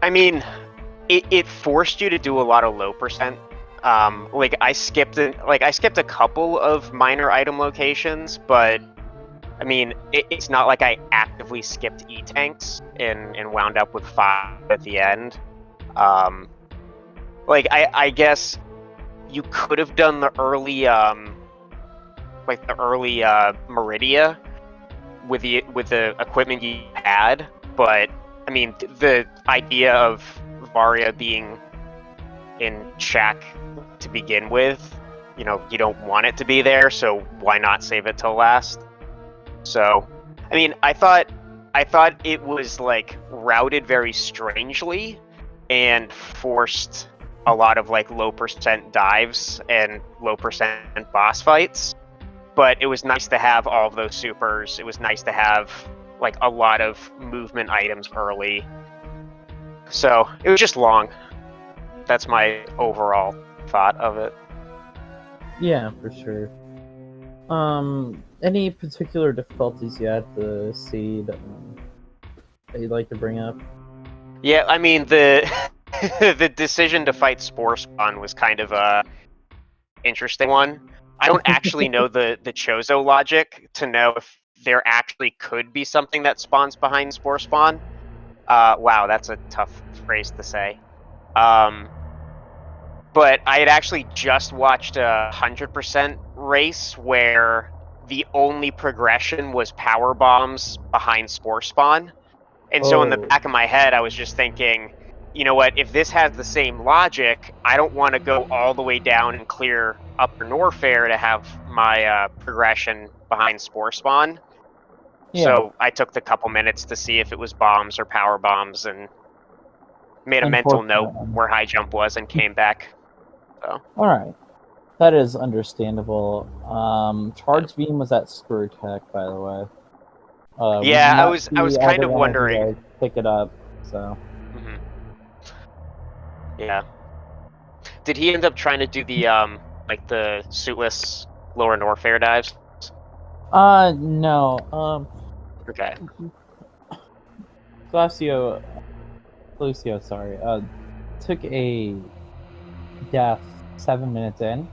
S2: I mean, it forced you to do a lot of low percent. Like I skipped a couple of minor item locations, but I mean, it's not like I actively skipped E-tanks and wound up with 5 at the end. Like I guess you could have done the early Meridia with the equipment you had, but I mean the idea of Varia being in Shack to begin with. You know, you don't want it to be there, so why not save it till last? So, I mean, I thought it was like routed very strangely and forced a lot of like low percent dives and low percent boss fights. But it was nice to have all of those supers. It was nice to have like a lot of movement items early. So it was just long. That's my overall thought of it.
S1: Yeah, for sure. Any particular difficulties you had to see that you'd like to bring up?
S2: Yeah, I mean the the decision to fight Spore Spawn was kind of a interesting one. I don't actually know the Chozo logic to know if there actually could be something that spawns behind Spore Spawn. Wow, that's a tough phrase to say. But I had actually just watched a 100% race where the only progression was power bombs behind Spore Spawn. And so in the
S1: Oh,
S2: back of my head, I was just thinking, you know what, if this has the same logic, I don't want to go all the way down and clear Upper Norfair to have my progression behind Spore Spawn.
S1: yeah.
S2: So I took the couple minutes to see if it was bombs or power bombs and made a mental note
S1: Unfortunately.
S2: where high jump was and came back. So
S1: All right. That is understandable.
S2: yeah,
S1: Charge Beam was at Screw Tech, by the way. We did
S2: yeah,
S1: not
S2: I was
S1: see
S2: kind
S1: either
S2: of
S1: one of you
S2: wondering.
S1: guys pick it up, so.
S2: Hmm. Yeah, did he end up trying to do the like the suitless lower Norfair dives?
S1: No.
S2: Okay.
S1: Glacio, Lucio, sorry, took a death 7 minutes in,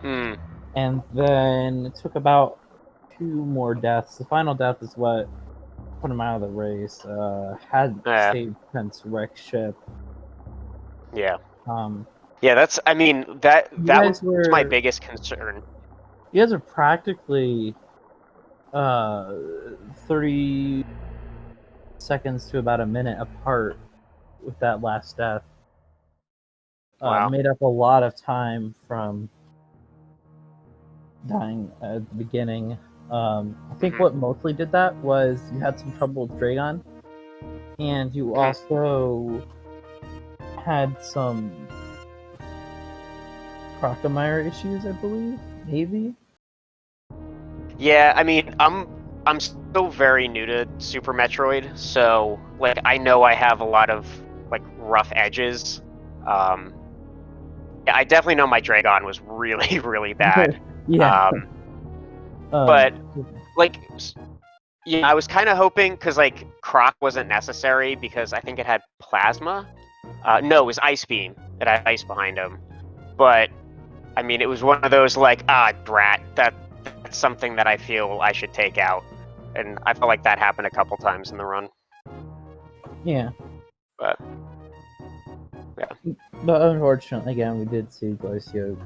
S2: Hmm.
S1: and then it took about 2 more deaths. The final death is what put him out of the race. Had
S2: Yeah.
S1: saved Prince Rex ship.
S2: Yeah.
S1: Um,
S2: Yeah. That's. I mean
S1: you
S2: that
S1: guys
S2: was my
S1: were
S2: biggest concern.
S1: you guys are practically uh 30 seconds to about a minute apart with that last death.
S2: Wow.
S1: Made up a lot of time from dying at the beginning. I think
S2: Hmm.
S1: what mostly did that was you had some trouble with Dragon, and you
S2: Hmm.
S1: also had some Crocomire issues, I believe. Maybe.
S2: Yeah. I mean, I'm still very new to Super Metroid, so like I know I have a lot of like rough edges. Um. Yeah, I definitely know my Dragon was really really bad.
S1: Yeah.
S2: Um.
S1: Um,
S2: But like yeah, I was kind of hoping because like Croc wasn't necessary because I think it had plasma. No, it was Ice Beam. It had ice behind him. But I mean, it was one of those like brat. That's something that I feel I should take out, and I felt like that happened a couple times in the run.
S1: yeah.
S2: But yeah,
S1: But unfortunately, again, we did see Glacio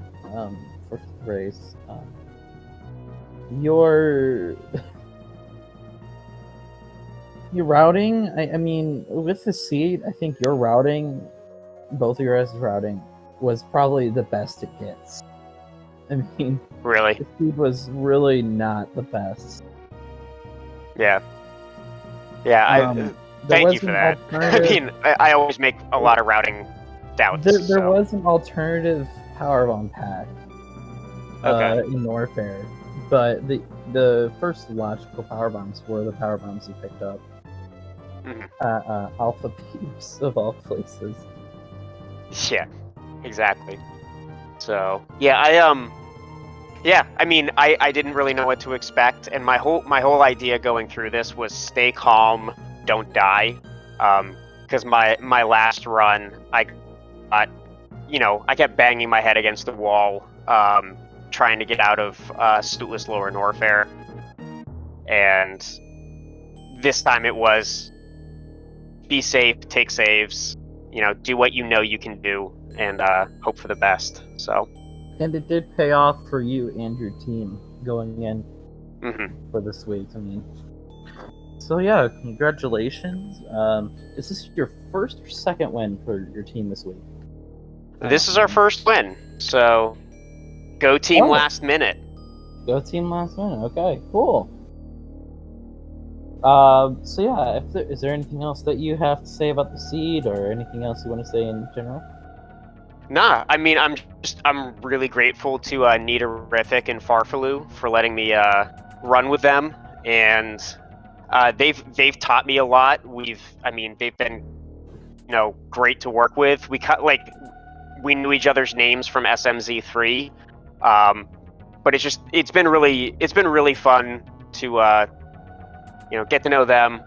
S1: first race. Your your routing, I mean, with the seed, I think your routing, both of your guys' routing, was probably the best it gets. I mean,
S2: really,
S1: the seed was really not the best.
S2: yeah, yeah. I
S1: There
S2: thank you
S1: was
S2: for
S1: an
S2: that. I
S1: alternative.
S2: mean, I always make a lot of routing doubts.
S1: There
S2: So
S1: was an alternative powerbomb pack
S2: okay.
S1: in Warfare, but the first logical power bombs were the power bombs you picked up
S2: Hmm.
S1: at Alpha Peeps of all places.
S2: Yeah, exactly. So yeah, yeah, I mean, I didn't really know what to expect, and my whole idea going through this was stay calm, don't die, because my last run, I got, I kept banging my head against the wall, trying to get out of Suitless Lower Norfair, and this time it was be safe, take saves, do what you know you can do, and hope for the best. So,
S1: And it did pay off for you and your team going in
S2: mhm.
S1: for this week. I mean, so yeah, congratulations. Is this your first or second win for your team this week?
S2: This is our first win, so go team last minute.
S1: Go team last minute. Okay, cool. So yeah, is there anything else that you have to say about the seed, or anything else you want to say in general?
S2: Nah, I mean, I'm really grateful to Niterific and Farfaloo for letting me run with them, and they've taught me a lot. They've been great to work with. We knew each other's names from SMZ3, but it's been really fun to get to know them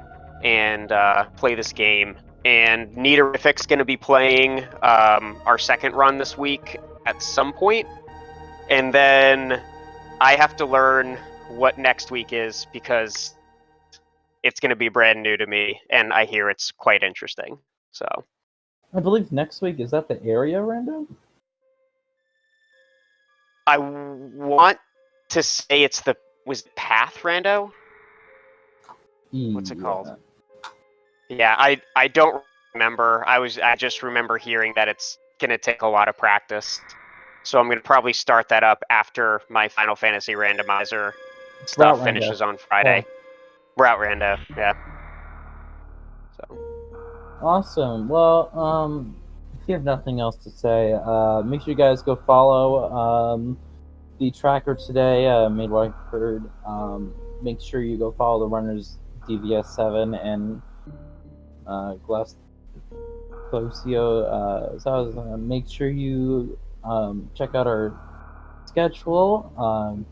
S2: and play this game. And Niterific's going to be playing our second run this week at some point, and then I have to learn what next week is because it's going to be brand new to me, and I hear it's quite interesting. So
S1: I believe next week is that the area Rando?
S2: I want to say was it Path Rando? What's it called? Yeah, I don't remember. I just remember hearing that it's gonna take a lot of practice. So I'm gonna probably start that up after my Final Fantasy randomizer stuff
S1: Route
S2: finishes
S1: Rando.
S2: on Friday. Route Rando, yeah. So
S1: Awesome. Well, if you have nothing else to say, make sure you guys go follow the tracker today, Midwife Bird. Make sure you go follow the runners DVS7 and Glass Closio. Make sure you check out our schedule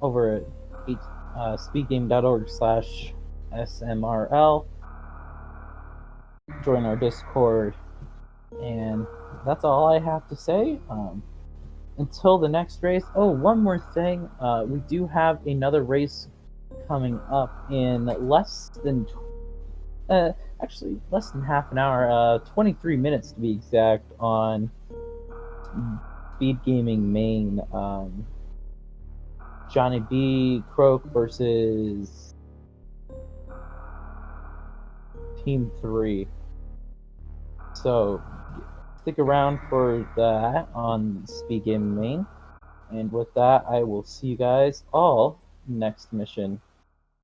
S1: over at speedgame.org/smrl. Join our Discord, and that's all I have to say. Until the next race. Oh, one more thing. We do have another race coming up in less than half an hour, 23 minutes to be exact, on Speed Gaming Main. Johnny B. Croak versus Team 3. So stick around for that on Speed Gaming Main. And with that, I will see you guys all next mission.